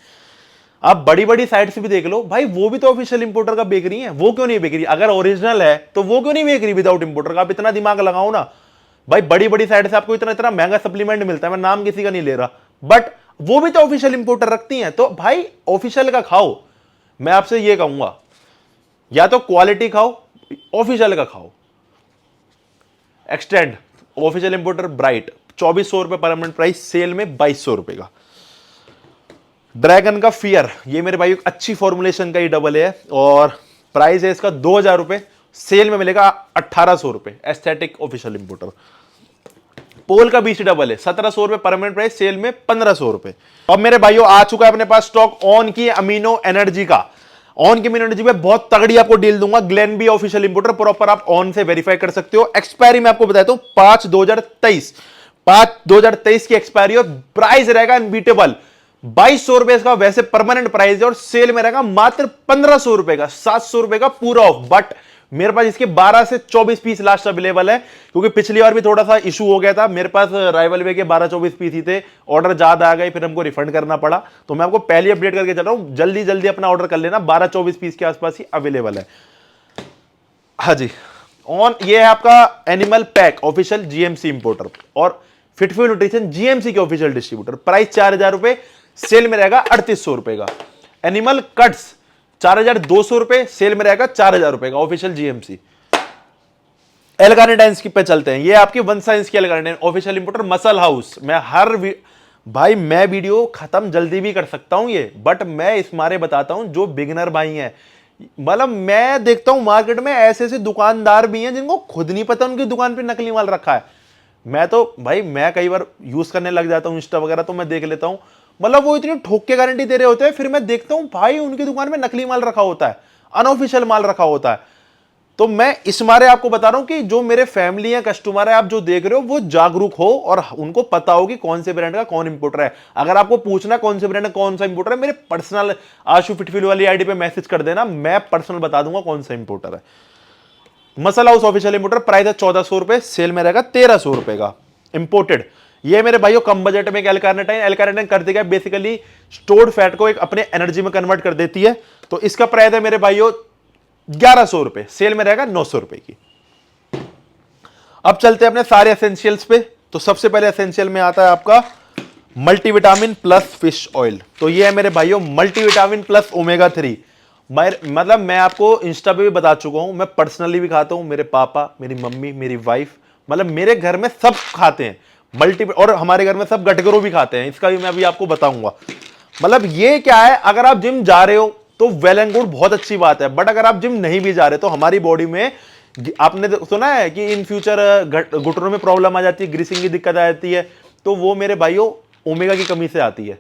आप बड़ी बड़ी साइट से भी देख लो भाई, वो भी तो ऑफिशियल इंपोर्टर का बेच रही है, वो क्यों नहीं बेच रही? अगर ओरिजिनल है तो वो क्यों नहीं बेच रही विदाउट इंपोर्टर का? आप इतना दिमाग लगाओ ना। भाई बड़ी बड़ी साइड से आपको इतना इतना महंगा सप्लीमेंट मिलता है, मैं नाम किसी का नहीं ले रहा, बट वो भी तो ऑफिशियल इंपोर्टर रखती हैं। तो भाई ऑफिशियल का खाओ, मैं आपसे ये कहूंगा, या तो क्वालिटी खाओ, ऑफिशियल का खाओ। एक्सटेंड ऑफिशियल इंपोर्टर ब्राइट 2400 रुपए परमानेंट प्राइस, सेल में 2200 रुपए का। ड्रैगन का फियर, ये मेरे भाई अच्छी फॉर्मुलेशन का ही डबल है और प्राइस है इसका 2000 रुपए, सेल में मिलेगा 1800 रुपए, एस्थेटिक ऑफिशियल इंपोर्टर। पोल का बीसी डबल है 1700 रुपए परमानेंट प्राइस, सेल में 1500 रुपए। अब मेरे भाइयों आ चुका है अपने पास स्टॉक ऑन की अमीनो एनर्जी का। ऑन की अमीनो एनर्जी में बहुत तगड़ी आपको डील दूंगा, ग्लेनबी ऑफिशियल इंपोर्टर, प्रॉपर आप ऑन से वेरीफाई कर सकते हो। एक्सपायरी में आपको बताता हूं 5/2023 की एक्सपायरी और प्राइस रहेगा अनबीटेबल 2200 रुपए इसका वैसे परमानेंट प्राइस है और सेल में रहेगा मात्र 1500 रुपए का, 700 रुपए का पूरा ऑफ। बट मेरे पास इसके 12 से 24 पीस लास्ट अवेलेबल है, क्योंकि पिछली बार भी थोड़ा सा इशू हो गया था, मेरे पास राइवल वे के 12-24 पीस ही थे, ऑर्डर ज्यादा आ गए, फिर हमको रिफंड करना पड़ा। तो मैं आपको पहले अपडेट करके चल रहा हूं, जल्दी जल्दी अपना ऑर्डर कर लेना, 12-24 पीस के आसपास ही अवेलेबल है। हाँ जी, ऑन ये है आपका animal pack official GMC importer और फिटफुल न्यूट्रिशन जीएमसी के ऑफिशियल डिस्ट्रीब्यूटर, प्राइस 4000 रुपए, सेल में रहेगा 3800 रुपए का। एनिमल कट्स 4200 रुपए, सेल में रहेगा 4000 रुपए का, ऑफिशियल जीएमसी। एलगार्निडाइंस की पे चलते हैं, ये आपकी वन साइंस की एलगार्निडाइन ऑफिशियल इंपोर्टर मसल हाउस। मैं भाई मैं वीडियो खत्म जल्दी भी कर सकता हूं ये, बट मैं इस मारे बताता हूं जो बिगिनर भाई हैं, मतलब मैं देखता हूं मार्केट में ऐसे ऐसे दुकानदार भी हैं जिनको खुद नहीं पता उनकी दुकान पे नकली माल रखा है। मैं तो भाई मैं कई बार यूज करने लग जाता हूं इंस्टा वगैरह, तो मैं देख लेता हूं, मतलब वो इतनी ठोक के गारंटी दे रहे होते हैं, फिर मैं देखता हूं भाई उनकी दुकान में नकली माल रखा होता है, अनऑफिशियल माल रखा होता है। तो मैं इस मारे आपको बता रहा हूं कि जो मेरे फैमिली है, कस्टमर है, आप जो देख रहे हो वो जागरूक हो और उनको पता हो कि कौन से ब्रांड का कौन इंपोर्टर है। अगर आपको पूछना कौन से ब्रांड का कौन सा इंपोर्टर है, मेरे पर्सनल आशु फिटफिल वाली आईडी पे मैसेज कर देना, मैं पर्सनल बता दूंगा कौन सा इंपोर्टर है। Muscle house official importer, price है 1400 रुपए, सेल में रहेगा 1300 रुपए का, इंपोर्टेड। ये मेरे भाइयों कम बजट में एल्कार्निटाइन कर देगा, बेसिकली स्टोर्ड फैट को एक अपने एनर्जी में कन्वर्ट कर देती है। तो इसका प्राइस है मेरे भाइयों 1100 रुपए, सेल में रहेगा 900 रुपए की। अब चलते हैं अपने सारे एसेंशियल्स पे। तो सबसे पहले एसेंशियल में आता है आपका मल्टीविटामिन प्लस फिश ऑयल। तो ये है मेरे भाइयों मल्टीविटामिन प्लस ओमेगा 3। मतलब मैं आपको इंस्टा पे भी बता चुका हूं, मैं पर्सनली भी खाता हूं, मेरे पापा, मेरी मम्मी, मेरी वाइफ, मतलब मेरे घर में सब खाते हैं और हमारे घर में सब गटगरो भी खाते हैं, इसका भी मैं अभी आपको बताऊंगा। मतलब ये क्या है, अगर आप जिम जा रहे हो तो वेल एंड गुड, बहुत अच्छी बात है, बट अगर आप जिम नहीं भी जा रहे तो हमारी बॉडी में, आपने सुना है कि इन फ्यूचर घुटनों में प्रॉब्लम आ जाती है, ग्रीसिंग की दिक्कत आ जाती है, तो वो मेरे भाइयों ओमेगा की कमी से आती है।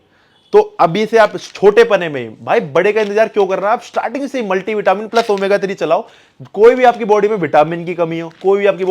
तो अभी से आप छोटे पने में, भाई बड़े का इंतजार क्यों कर रहे हैं, आप स्टार्टिंग से मल्टीविटामिन प्लस ओमेगा 3 चलाओ। कोई भी आपकी बॉडी में विटामिन की कमी हो, कोई भी आपकी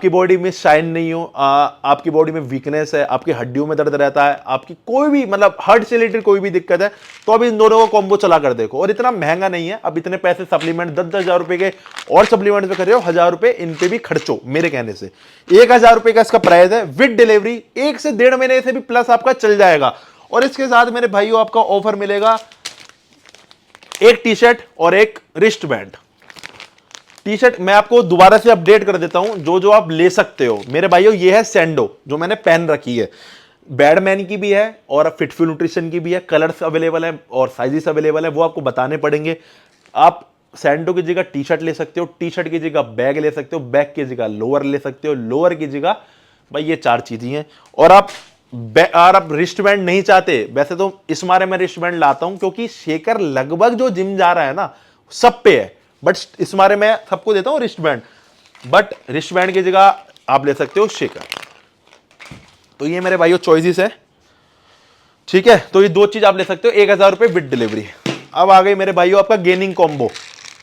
बॉडी में शाइन नहीं हो, आपकी बॉडी में वीकनेस है, आपकी हड्डियों में दर्द रहता है, आपकी कोई भी मतलब हार्ट से रिलेटेड कोई भी दिक्कत है, तो अब इन दोनों को कॉम्बो चला कर देखो। और इतना महंगा नहीं है, अब इतने पैसे सप्लीमेंट 10-10 हजार रुपए के और सप्लीमेंट पे कर रहे हो, 1000 रुपए इन पे भी खर्चो मेरे कहने से। 1000 रुपए का इसका प्राइस है विद डिलीवरी, 1 से 1.5 महीने से भी प्लस आपका चल जाएगा। और इसके साथ मेरे भाइयों आपका ऑफर मिलेगा एक टी शर्ट और एक रिस्ट बैंड। टी शर्ट मैं आपको दोबारा से अपडेट कर देता हूं, जो जो आप ले सकते हो मेरे भाइयों। ये है सैंडो जो मैंने पहन रखी है, बैडमैन की भी है और फिटफुल न्यूट्रिशन की भी है, कलर्स अवेलेबल है और साइजेस अवेलेबल है, वो आपको बताने पड़ेंगे। आप सैंडो की जगह टी शर्ट ले सकते हो, टी शर्ट की जगह बैग ले सकते हो, बैग की जगह लोअर ले सकते हो, लोअर की जगह भाई ये 4 चीजें हैं। और आप रिस्ट बैंड नहीं चाहते, वैसे तो इस मारे मैं रिस्ट बैंड लाता हूं क्योंकि शेकर लगभग जो जिम जा रहा है ना सब पे है, बट इस मारे मैं सबको देता हूं wrist band, but wrist band की जगह आप ले सकते हो शेकर। तो ये मेरे भाइयों चॉइसेस है, ठीक है। तो ये 2 चीज आप ले सकते हो, 1000 रुपए विद डिलीवरी। अब आ गई मेरे भाइयों आपका गेनिंग कॉम्बो।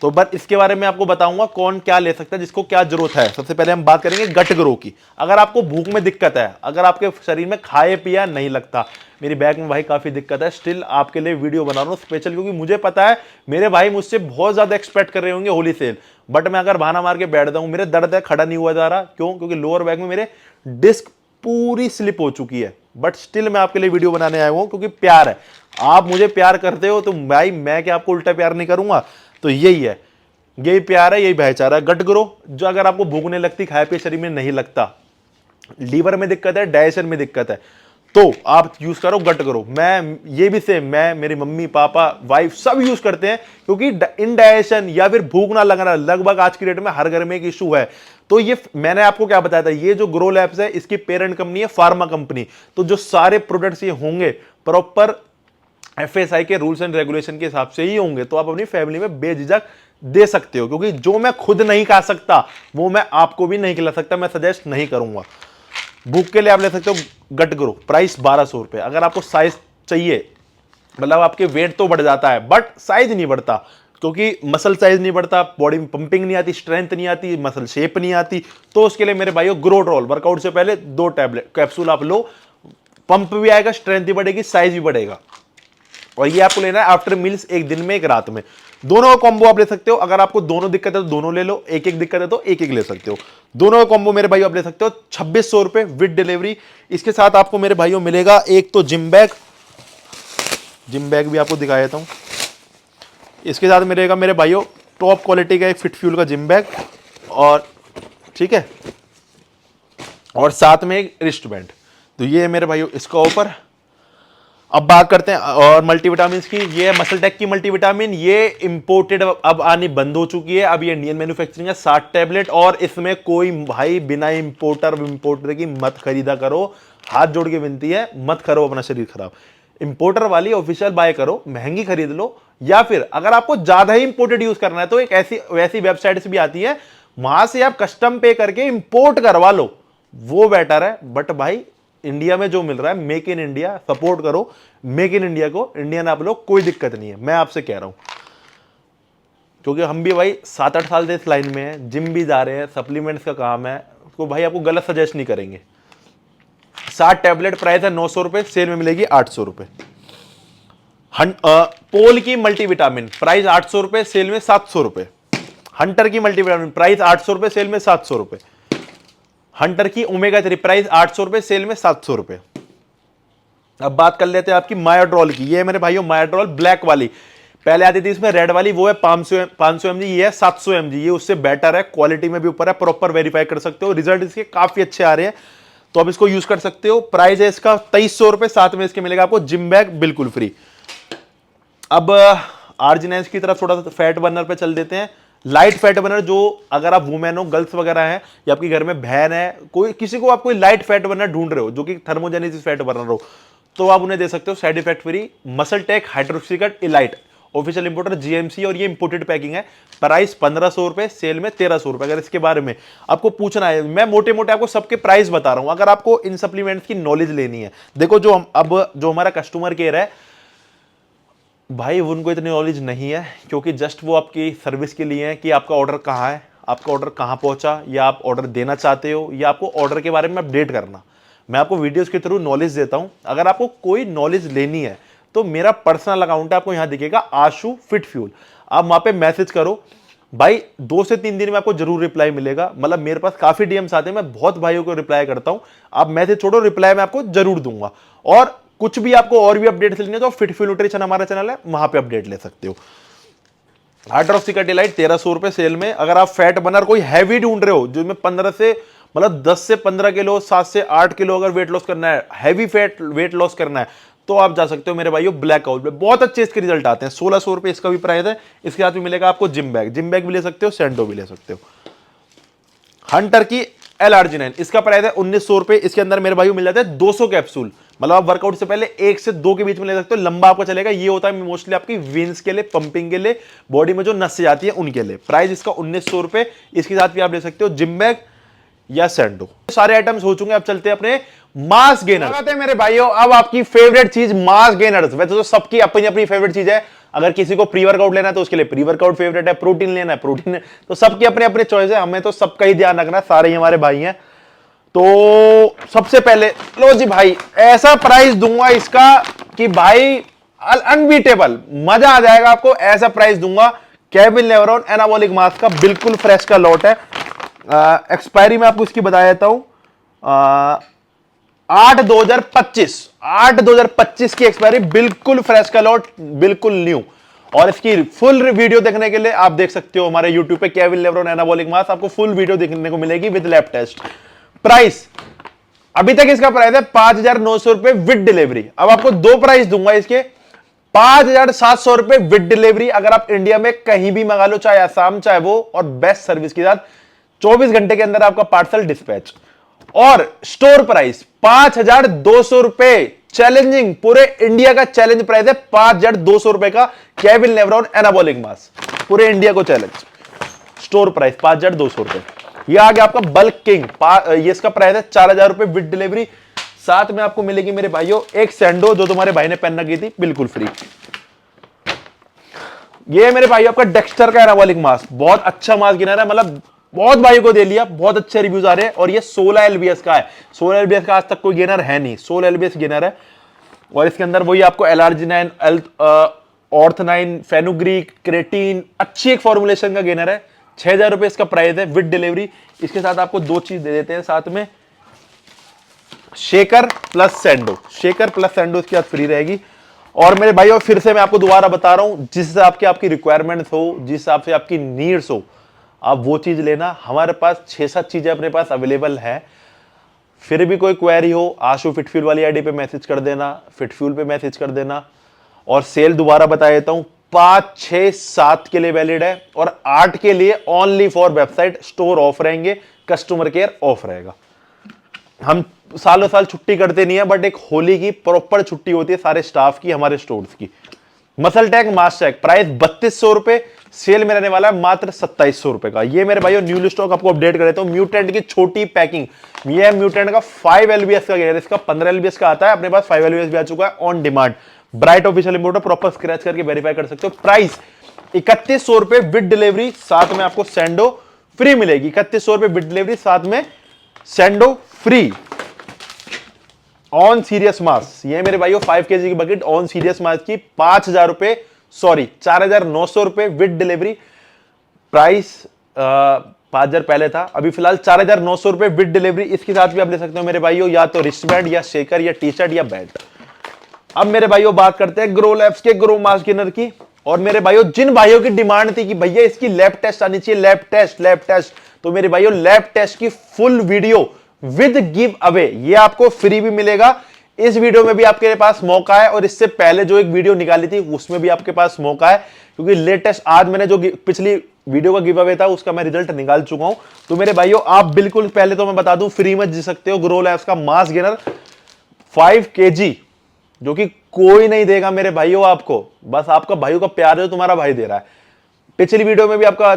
तो बस इसके बारे में आपको बताऊंगा कौन क्या ले सकता है, जिसको क्या जरूरत है। सबसे पहले हम बात करेंगे गट ग्रो की। अगर आपको भूख में दिक्कत है, अगर आपके शरीर में खाए पिया नहीं लगता, मेरी बैग में भाई काफी दिक्कत है, स्टिल आपके लिए वीडियो बना रहा हूं स्पेशल, क्योंकि मुझे पता है मेरे भाई मुझसे बहुत ज्यादा एक्सपेक्ट कर रहे होंगे होली सेल, बट मैं अगर बहाना मार के बैठ जाऊं, मेरे दर्द है, खड़ा नहीं हुआ जा रहा, क्यों? क्योंकि लोअर बैग में मेरे डिस्क पूरी स्लिप हो चुकी है, बट स्टिल मैं आपके लिए वीडियो बनाने आया हूं क्योंकि प्यार है। आप मुझे प्यार करते हो तो भाई मैं क्या आपको उल्टा प्यार नहीं करूंगा? तो यही है, यही प्यार है, यही भाईचारा है। गट ग्रो जो अगर आपको भूख नहीं लगती, खाए पिए शरीर में नहीं लगता, लीवर में दिक्कत है, डाइजेशन में दिक्कत है, तो आप यूज करो गट ग्रो। मैं ये भी सेम, मैं, मेरी मम्मी पापा वाइफ सब यूज करते हैं, क्योंकि इंडाइजेशन या फिर भूख ना लगना लगभग आज की डेट में हर घर में एक इशू है। तो ये मैंने आपको क्या बताया था, ये जो ग्रो लैब्स है इसकी पेरेंट कंपनी है फार्मा कंपनी, तो जो सारे प्रोडक्ट्स ये होंगे प्रॉपर एफएसआई के रूल्स एंड रेगुलेशन के हिसाब से ही होंगे, तो आप अपनी फैमिली में बेझिझक दे सकते हो। क्योंकि जो मैं खुद नहीं खा सकता वो मैं आपको भी नहीं खिला सकता, मैं सजेस्ट नहीं करूंगा। भूख के लिए आप ले सकते हो गट ग्रो, प्राइस 1200 रुपए। अगर आपको साइज चाहिए, मतलब आपके वेट तो बढ़ जाता है बट साइज नहीं बढ़ता, क्योंकि मसल साइज नहीं बढ़ता, बॉडी में पंपिंग नहीं आती, स्ट्रेंथ नहीं आती, मसल शेप नहीं आती, तो उसके लिए मेरे भाइयों ग्रोड्रोल वर्कआउट से पहले 2 टैबलेट कैप्सूल आप लो, पंप भी आएगा, स्ट्रेंथ भी बढ़ेगी, साइज भी बढ़ेगा। और ये आपको लेना है आफ्टर मील्स, एक दिन में एक रात में। दोनों का कॉम्बो आप ले सकते हो। अगर आपको दोनों दिक्कत है तो दोनों ले लो, एक एक दिक्कत है तो एक एक ले सकते हो। दोनों का कॉम्बो मेरे भाइयों आप ले सकते हो 2600 रुपए विद डिलीवरी। इसके साथ आपको मेरे भाइयों मिलेगा एक तो जिम बैग भी आपको दिखा देता हूं। इसके साथ मिलेगा मेरे भाइयों टॉप क्वालिटी का एक फिट फ्यूल का जिम बैग, और ठीक है, और साथ में एक रिस्ट बैंड। तो ये है मेरे भाइयों इसका ऑफर। अब बात करते हैं और मल्टीविटामिन की। ये मसल टेक की मल्टीविटामिन, ये इंपोर्टेड अब आनी बंद हो चुकी है, अब ये इंडियन मैन्युफैक्चरिंग है, 60 टैबलेट। और इसमें कोई भाई बिना इंपोर्टर की मत खरीदा करो, हाथ जोड़ के विनती है, मत करो अपना शरीर खराब। इंपोर्टर वाली ऑफिशियल बाय करो, महंगी खरीद लो, या फिर अगर आपको ज्यादा ही इंपोर्टेड यूज करना है तो एक ऐसी वैसी वेबसाइट भी आती है, वहां से आप कस्टम पे करके इंपोर्ट करवा लो, वो बेटर है। बट भाई इंडिया में जो मिल रहा है, मेक इन इंडिया, सपोर्ट करो मेक इन इंडिया को, इंडियन आप लोग, कोई दिक्कत नहीं है, मैं आपसे कह रहा हूं। क्योंकि हम भी भाई 7-8 साल से इस लाइन में हैं, जिम भी जा रहे हैं, सप्लीमेंट्स का काम है, तो भाई आपको गलत सजेस्ट नहीं करेंगे। 60 टैबलेट प्राइस है 900 रुपए, सेल में मिलेगी 800 रुपए। पोल की मल्टीविटामिन प्राइस 800 रुपए, सेल में 700 रुपए। हंटर की मल्टीविटामिन प्राइस 800 रुपए, सेल में 700 रुपए। हंटर की ओमेगा 3 प्राइस 800 रुपए, सेल में 700 रुपए। अब बात कर लेते हैं आपकी मायाड्रोल की। ये मेरे भाइयों मायाड्रोल ब्लैक वाली, पहले आती थी इसमें रेड वाली, वो है 500 mg, ये है 700 mg, ये उससे बेटर है, क्वालिटी में भी ऊपर है, प्रॉपर वेरीफाई कर सकते हो, रिजल्ट इसके काफी अच्छे आ रहे हैं, तो आप इसको यूज कर सकते हो। प्राइस है इसका 2300 रुपए, साथ में इसके मिलेगा आपको जिम बैग बिल्कुल फ्री। अब आर्जिनेंस की तरफ थोड़ा सा फैट बर्नर पे चल देते हैं। लाइट फैट बर्नर, जो अगर आप वुमेन हो, गर्ल्स वगैरह हैं, या आपके घर में बहन है, कोई किसी को आप कोई लाइट फैट बर्नर ढूंढ रहे हो जो कि थर्मोजेनेसिस फैट बर्नर हो, तो आप उन्हें दे सकते हो side effect free muscle tech hydroxycut elite, official importer GMC, और ये इंपोर्टेड पैकिंग है। प्राइस 1500 रुपए, सेल में 1300 रुपए। अगर इसके बारे में आपको पूछना है, मैं मोटे मोटे आपको सबके प्राइस बता रहा हूं, अगर आपको इन सप्लीमेंट्स की नॉलेज लेनी है, देखो जो अब जो हमारा कस्टमर केयर है भाई, उनको इतनी नॉलेज नहीं है, क्योंकि जस्ट वो आपकी सर्विस के लिए है कि आपका ऑर्डर कहाँ है, आपका ऑर्डर कहाँ पहुंचा, या आप ऑर्डर देना चाहते हो, या आपको ऑर्डर के बारे में अपडेट करना। मैं आपको वीडियोस के थ्रू नॉलेज देता हूं। अगर आपको कोई नॉलेज लेनी है तो मेरा पर्सनल अकाउंट है, आपको यहां दिखेगा आशु फिट फ्यूल, आप वहां पे मैसेज करो भाई, 2 से 3 दिन में आपको जरूर रिप्लाई मिलेगा। मतलब मेरे पास काफी डीएम्स आते हैं, मैं बहुत भाइयों को रिप्लाई करता हूं, आप मैसेज छोड़ो, रिप्लाई मैं आपको जरूर दूंगा। और कुछ भी आपको और भी अपडेट लेनी है तो फिट फ्यूल न्यूट्रिशन हमारा चैनल है, वहां पे अपडेट ले सकते हो। हाइड्रोक्सीकट 1300 रुपए सेल में। अगर आप फैट बर्नर कोई हैवी ढूंढ रहे हो, जिसमें 15 से मतलब 10 से 15 किलो, 7 से 8 किलो अगर वेट लॉस करना है, हैवी फैट वेट लॉस करना है, तो आप जा सकते हो मेरे भाइयों ब्लैकआउट पे, बहुत अच्छे इसके रिजल्ट आते हैं। 1600 रुपए इसका भी प्राइस है। इसके साथ भी मिलेगा आपको जिम बैग भी ले सकते हो, सैंडो भी ले सकते हो। हंटर की L-Arginine, इसका प्राइस है 1900 रुपए। इसके अंदर मेरे भाइयों मिल जाते हैं 200 कैप्सूल, मतलब आप वर्कआउट से पहले 1 से 2 के बीच में ले सकते हो, लंबा आपको चलेगा। ये होता है मोस्टली आपकी वेन्स के लिए, पंपिंग के लिए, बॉडी में जो नसें जाती है उनके लिए। प्राइस इसका 1900 रुपए। इसके साथ भी आप ले सकते हो जिम बैग या सैंडो। सारे आइटम्स हो चुके हैं, अब चलते हैं अपने मास गेनर। मेरे भाइयों अब आपकी फेवरेट चीज मास गेनर्स। वैसे तो सबकी अपनी अपनी फेवरेट चीज है, अगर किसी को प्री वर्कआउट लेना है तो उसके लिए प्री वर्कआउट फेवरेट है, प्रोटीन लेना है प्रोटीन, तो सबकी अपने अपने चॉइस है। हमें तो सबका ही ध्यान रखना है, सारे ही हमारे भाई हैं। तो सबसे पहले लो जी भाई, ऐसा प्राइस दूंगा इसका कि भाई अनबीटेबल, मजा आ जाएगा आपको। ऐसा प्राइस दूंगा। केविन लेब्रॉन एनाबॉलिक मास का बिल्कुल फ्रेश का लॉट है। एक्सपायरी में आपको इसकी बता देता हूं, 8/2025 की एक्सपायरी, बिल्कुल फ्रेश का लॉट, बिल्कुल न्यू। और इसकी फुल वीडियो देखने के लिए आप देख सकते हो हमारे YouTube पे केविन लेब्रॉन एनाबॉलिक मास, आपको फुल वीडियो देखने को मिलेगी विद लैब टेस्ट। प्राइस अभी तक इसका प्राइस है 5,900 रुपए विद डिलीवरी। अब आपको दो प्राइस दूंगा इसके, 5,700 रुपए विद डिलीवरी अगर आप इंडिया में कहीं भी मंगा लो, चाहे आसाम चाहे वो, और बेस्ट सर्विस के साथ 24 घंटे के अंदर आपका पार्सल डिस्पैच। और स्टोर प्राइस 5,200 रुपए, चैलेंजिंग, पूरे इंडिया का चैलेंज प्राइस है 5,200 रुपए का केविन लेब्रॉन एनाबॉलिक मास्क, पूरे इंडिया को चैलेंज। स्टोर प्राइस 5,200 रुपए। ये आ गया आपका बल्क किंग, ये इसका प्राइस है 4,000 रुपए विद डिलीवरी। साथ में आपको मिलेगी मेरे भाइयों एक सैंडो, जो तुम्हारे भाई ने पहन रखी थी, बिल्कुल फ्री। ये मेरे भाई आपका डेक्स्टर का एनाबॉलिक मास्क, बहुत अच्छा मास्क गिनर है, मतलब बहुत भाई को दे लिया, बहुत अच्छे रिव्यूज आ रहे हैं। और ये 16 एलबीएस का है, 16 एलबीएस का आज तक कोई गेनर है नहीं, 16 एलबीएस गेनर है। और इसके अंदर वही आपको LRG9, ऑर्थ9, फेनुग्रीक, क्रेटीन, अच्छी एक फॉर्मुलेशन का गेनर है। 6,000 रुपए इसका प्राइस है विद डिलीवरी। इसके साथ आपको दो चीज दे देते हैं साथ में, शेकर प्लस सैंडो, शेकर प्लस सैंडो इसके साथ फ्री रहेगी। और मेरे भाइयों फिर से मैं आपको दोबारा बता रहा हूं, जिस हिसाब की आपकी रिक्वायरमेंट्स हो, जिस हिसाब से आपकी नीड्स हो, आप वो चीज लेना। हमारे पास 6-7 चीजें अपने पास अवेलेबल है। फिर भी कोई क्वेरी हो, आशु फिटफ्यूल वाली आईडी पे मैसेज कर देना, फिटफ्यूल पे मैसेज कर देना। और सेल दोबारा बता देता हूं, 5, 6, 7 के लिए वैलिड है, और 8 के लिए only for website store of रहेंगे, कस्टमर केयर ऑफ रहेगा। हम सालों साल छुट्टी करते नहीं है, बट एक होली की प्रॉपर छुट्टी होती है सारे स्टाफ की, हमारे स्टोर्स की। Muscle tag mask tag price 3,200 रुपए, सेल में रहने वाला है मात्र 2,700 रुपए का। ये मेरे भाइयों न्यू स्टॉक आपको अपडेट कर देता हूं। म्यूटेंट की छोटी पैकिंग, ये है म्यूटेंट का 5 एलबीएस का गेनर, इसका 15 एलबीएस का आता है, अपने पास 5 एलबीएस भी आ चुका है on demand. Bright official importer, proper scratch करके वेरीफाई कर सकते हो। प्राइस 3,100 रुपए विद डिलीवरी, साथ में आपको सैंडो फ्री मिलेगी। 3,100 रुपए विद डिलीवरी, साथ में सैंडो फ्री। ऑन सीरियस मास्क, ये मेरे भाइयों 5 केजी की बकेट ऑन सीरियस मास्क की 5,000 रुपए, सॉरी 4,900 रुपए विद डिलीवरी। प्राइस 5,000 पहले था, अभी फिलहाल 4,900 रुपए विद डिलीवरी। इसके साथ भी आप ले सकते हो मेरे भाइयों, या तो रिस्टबैंड या शेकर या टी शर्ट या बेल्ट। अब मेरे भाइयों बात करते हैं ग्रो लैब्स के ग्रो मास्क गेनर की। और मेरे भाइयों जिन भाइयों की डिमांड थी कि भैया इसकी लैब टेस्ट आनी चाहिए, लैब टेस्ट, तो मेरे भाइयों लैब टेस्ट की full video with give away, ये आपको फ्री भी मिलेगा। इस वीडियो में भी आपके पास मौका है, और इससे पहले जो एक वीडियो निकाली थी उसमें भी आपके पास मौका है, क्योंकि लेटेस्ट आज मैंने जो पिछली वीडियो का गिव अवे था उसका मैं रिजल्ट निकाल चुका हूं। तो मेरे भाइयों आप बिल्कुल, पहले तो मैं बता दूं, फ्री में जीत सकते हो ग्रो लैब्स का मास्क गेनर 5 केजी, जो कि कोई नहीं देगा मेरे भाइयों आपको, बस आपका भाइयों का प्यार है, तुम्हारा भाई दे रहा है। पिछली वीडियो में भी आपका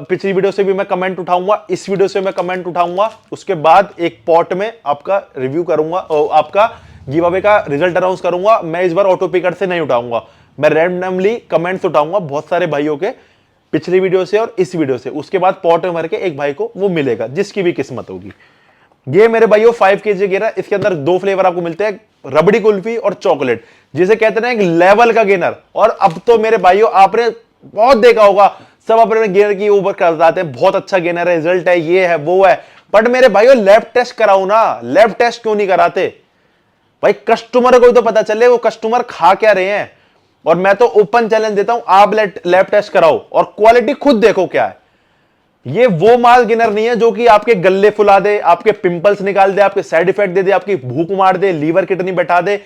पिछली वीडियो से भी मैं कमेंट उठाऊंगा, इस वीडियो से मैं कमेंट उठाऊंगा, उसके बाद एक पॉट में आपका रिव्यू करूंगा, आपका गिव अवे का रिजल्ट अनाउंस करूंगा। मैं इस बार ऑटो पिकर से नहीं उठाऊंगा, मैं रैंडमली कमेंट्स उठाऊंगा बहुत सारे भाइयों के, पिछली वीडियो से और इस वीडियो से। उसके बाद पॉट में भर के एक भाई को वो मिलेगा, जिसकी भी किस्मत होगी। ये मेरे भाइयों 5 केजी गेनर, इसके अंदर 2 फ्लेवर आपको मिलते हैं, रबड़ी कुल्फी और चॉकलेट, जिसे कहते हैं एक लेवल का गेनर। और अब तो मेरे भाइयों आपने बहुत देखा होगा, सब अपने गेनर की ऊपर कराते हैं, बहुत अच्छा गेनर है, रिजल्ट है, ये है वो है। बट मेरे भाइयों लैब टेस्ट कराओ ना, लैब टेस्ट क्यों नहीं कराते भाई? कस्टमर को तो पता चले वो कस्टमर खा क्या रहे हैं। और मैं तो ओपन चैलेंज देता हूं, आप लैब टेस्ट कराओ और क्वालिटी खुद देखो क्या है। ये वो माल गेनर नहीं है जो कि आपके गल्ले फुला दे, आपके पिंपल्स निकाल दे, आपके साइड इफेक्ट दे दे, आपकी भूख मार दे, लीवर किडनी बैठा दे,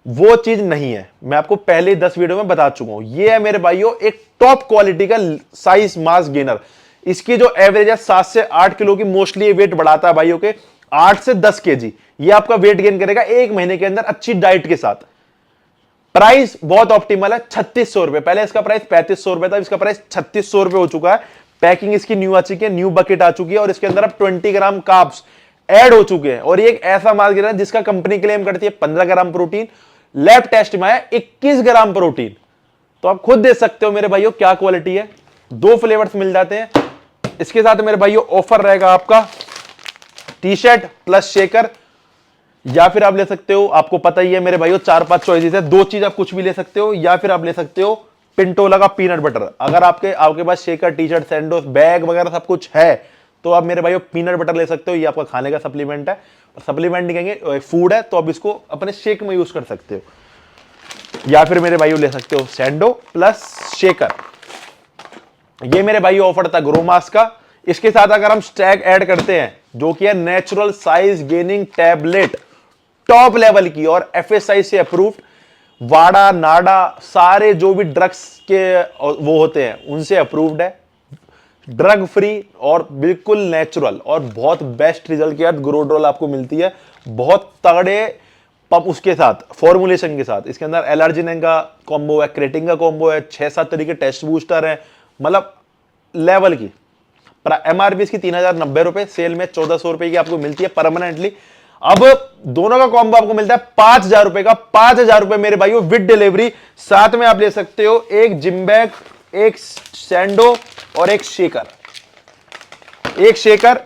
वो चीज नहीं है। मैं आपको पहले 10 वीडियो में बता चुका हूं। ये है मेरे भाइयों एक टॉप क्वालिटी का साइज मास्क गेनर। इसकी जो एवरेज है 7 से 8 किलो की, मोस्टली वेट बढ़ाता है भाइयों के 8 से 10 केजी। ये आपका वेट गेन करेगा 1 महीने के अंदर अच्छी डाइट के साथ। प्राइस बहुत ऑप्टिमल है, 3,600 रुपए। पहले इसका प्राइस 3,500 रुपए था, इसका प्राइस 3,600 रुपए हो चुका है। पैकिंग इसकी न्यू आ चुकी है, न्यू बकेट आ चुकी है, और इसके अंदर अब 20 ग्राम कार्ब्स ऐड हो चुके हैं। और ये एक ऐसा मास्क गेनर जिसका कंपनी क्लेम करती है 15 ग्राम प्रोटीन, लैब टेस्ट में आया 21 ग्राम प्रोटीन। तो आप खुद देख सकते हो मेरे भाइयों क्या क्वालिटी है। 2 फ्लेवर्स मिल जाते हैं। इसके साथ मेरे भाइयों ऑफर रहेगा आपका टी शर्ट प्लस शेकर, या फिर आप ले सकते हो, आपको पता ही है मेरे भाइयों 4-5 चॉइसेस है, 2 चीज आप कुछ भी ले सकते हो, या फिर आप ले सकते हो पिंटोला का पीनट बटर। अगर आपके पास शेकर, टी शर्ट, सैंडोस, बैग वगैरह सब कुछ है, तो आप मेरे भाइयों पीनट बटर ले सकते हो। ये आपका खाने का सप्लीमेंट है, सप्लीमेंट नहीं कहेंगे, फूड है, तो आप इसको अपने शेक में यूज कर सकते हो। या फिर मेरे भाइयों ले सकते हो सैंडो प्लस शेकर। ये मेरे भाइयों ऑफर था ग्रो मास्क का, इसके साथ अगर हम स्टैग ऐड करते हैं जो कि है natural size gaining tablet, top level की और एफएसआई से अप्रूव्ड, वाडा नाडा सारे जो भी ड्रग्स के वो होते हैं उनसे अप्रूव्ड है, ड्रग फ्री और बिल्कुल नेचुरल और बहुत बेस्ट रिजल्ट के साथ ग्रोड्रोल आपको मिलती है, बहुत तगड़े पप उसके साथ फॉर्मुलेशन के साथ। इसके अंदर एलर्जिनिन का कॉम्बो है, क्रेटिन का कॉम्बो है, 6-7 तरीके टेस्ट बूस्टर है, मतलब लेवल की। एमआरपी इसकी 3090 रुपए, सेल में 1400 रुपए की आपको मिलती है परमानेंटली। अब दोनों का कॉम्बो आपको मिलता है 5000 रुपए का। 5000 रुपए मेरे भाइयों विद डिलीवरी। साथ में आप ले सकते हो एक जिम बैग, एक सैंडो और एक शेकर,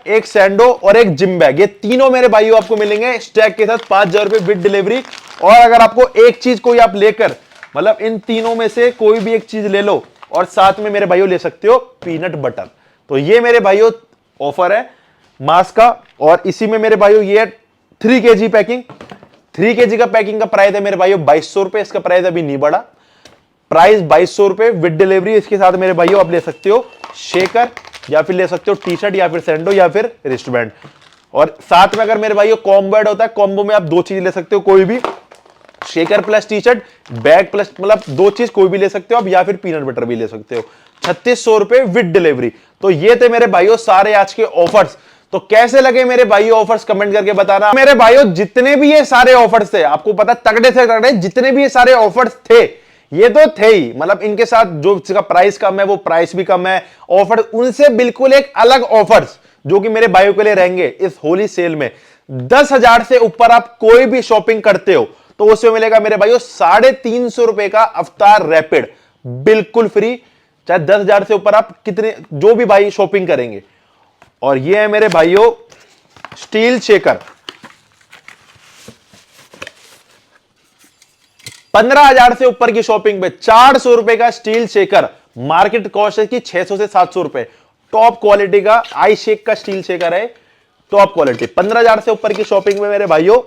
एक सैंडो और एक जिम बैग। ये तीनों मेरे भाइयों आपको मिलेंगे स्टैक के साथ 5000 रुपए विद डिलीवरी। और अगर आपको एक चीज कोई आप लेकर, मतलब इन तीनों में से कोई भी एक चीज ले लो और साथ में मेरे भाइयों ले सकते हो पीनट बटर। तो ये मेरे भाइयों ऑफर है मास्क का। और इसी में मेरे भाइयों ये 3 kg पैकिंग, 3 kg का पैकिंग का प्राइस है मेरे भाइयों 2200 रुपए। इसका प्राइस अभी नहीं बढ़ा, प्राइस 2200 रुपए विद डिलीवरी। इसके साथ मेरे भाइयों आप ले सकते हो शेकर या फिर ले सकते हो टी शर्ट या फिर सैंडो या फिर रिस्टबैंड। और साथ में अगर मेरे भाइयों कॉम्बो ऐड होता है, कॉम्बो में आप 2 चीज ले सकते हो कोई भी, shaker plus T shirt, bag plus, मतलब 2 चीज कोई भी ले सकते हो आप, या फिर पीनट बटर भी ले सकते हो। 3600 रुपए विद डिलीवरी। तो ये थे मेरे भाइयों सारे आज के ऑफर्स। तो कैसे लगे मेरे भाइयों ऑफर्स कमेंट करके बताना। मेरे भाइयों जितने भी ये सारे ऑफर्स थे, आपको पता तगड़े से तगड़े जितने भी ये सारे ऑफर्स थे, ये तो थे ही, मतलब इनके साथ जो इसका प्राइस कम है वो प्राइस भी कम है। ऑफर उनसे बिल्कुल एक अलग ऑफर्स जो कि मेरे भाइयों के लिए रहेंगे इस होली सेल में। 10,000 से ऊपर आप कोई भी शॉपिंग करते हो तो उसमें मिलेगा मेरे भाइयों 350 रुपए का अवतार रैपिड बिल्कुल फ्री, चाहे 10,000 से ऊपर आप कितने जो भी भाई शॉपिंग करेंगे। और ये है मेरे भाइयों स्टील शेकर, 15,000 से ऊपर की शॉपिंग पे 400 रुपए का स्टील शेकर। मार्केट कॉस्ट है कि 600 से 700 रुपए। टॉप क्वालिटी का आई शेक का स्टील शेकर है, टॉप क्वालिटी। 15,000 से ऊपर की शॉपिंग में मेरे भाइयों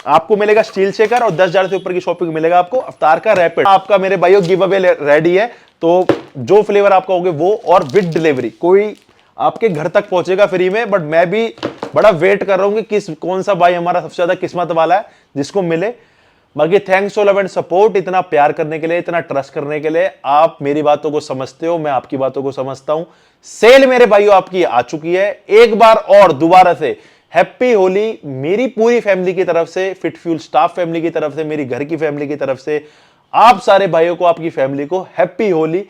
आपको मिलेगा स्टील शेकर और 10,000 से ऊपर की शॉपिंग मिलेगा आपको अवतार का रैपिड। आपका मेरे भाइयों गिव अवे रेडी है, तो जो फ्लेवर आपका होगे वो और विद डिलीवरी कोई आपके घर तक पहुंचेगा फ्री में। बट मैं भी बड़ा वेट कर रहा हूं कि कौन सा भाई हमारा सबसे ज्यादा किस्मत वाला है जिसको मिले। बाकी thanks for love and support, इतना प्यार करने के लिए, इतना ट्रस्ट करने के लिए। आप मेरी बातों को समझते हो, मैं आपकी बातों को समझता हूं। सेल मेरे भाइयों आपकी आ चुकी है। एक बार और दोबारा से हैप्पी होली मेरी पूरी फैमिली की तरफ से, फिट फ्यूल स्टाफ फैमिली की तरफ से, मेरी घर की फैमिली की तरफ से, आप सारे भाइयों को, आपकी फैमिली को हैप्पी होली।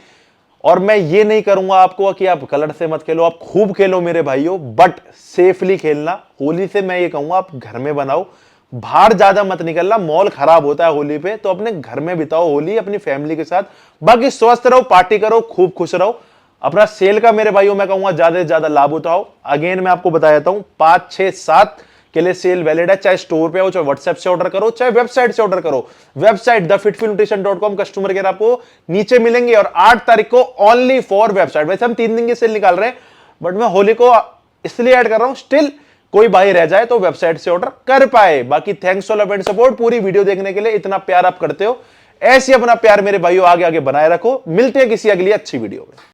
और मैं ये नहीं करूंगा आपको कि आप कलर से मत खेलो, आप खूब खेलो मेरे भाइयों, बट सेफली खेलना। होली से मैं ये कहूंगा आप घर में बनाओ, बाहर ज्यादा मत निकलना, मॉल खराब होता है होली पे, तो अपने घर में बिताओ होली अपनी फैमिली के साथ। बाकी स्वस्थ रहो, पार्टी करो, खूब खुश रहो। अपना सेल का मेरे भाइयों मैं कहूंगा ज्यादा से ज्यादा लाभ उठाओ। अगेन मैं आपको बता देता हूं 5, 6, 7 के लिए सेल वैलिड है, चाहे स्टोर पे हो, चाहे व्हाट्सएप से ऑर्डर करो, चाहे वेबसाइट से ऑर्डर करो। वेबसाइट thefitfulnutrition.com कस्टमर केयर आपको नीचे मिलेंगे। और 8 तारीख को ओनली फॉर वेबसाइट, वैसे हम 3 दिन की सेल निकाल रहे हैं बट मैं होली को इसलिए ऐड कर रहा हूं, स्टिल कोई भाई रह जाए तो वेबसाइट से ऑर्डर कर पाए। बाकी thanks for love and support, पूरी वीडियो देखने के लिए, इतना प्यार आप करते हो। ऐसे अपना प्यार मेरे भाइयों आगे आगे बनाए रखो। मिलते हैं किसी अगली अच्छी वीडियो में।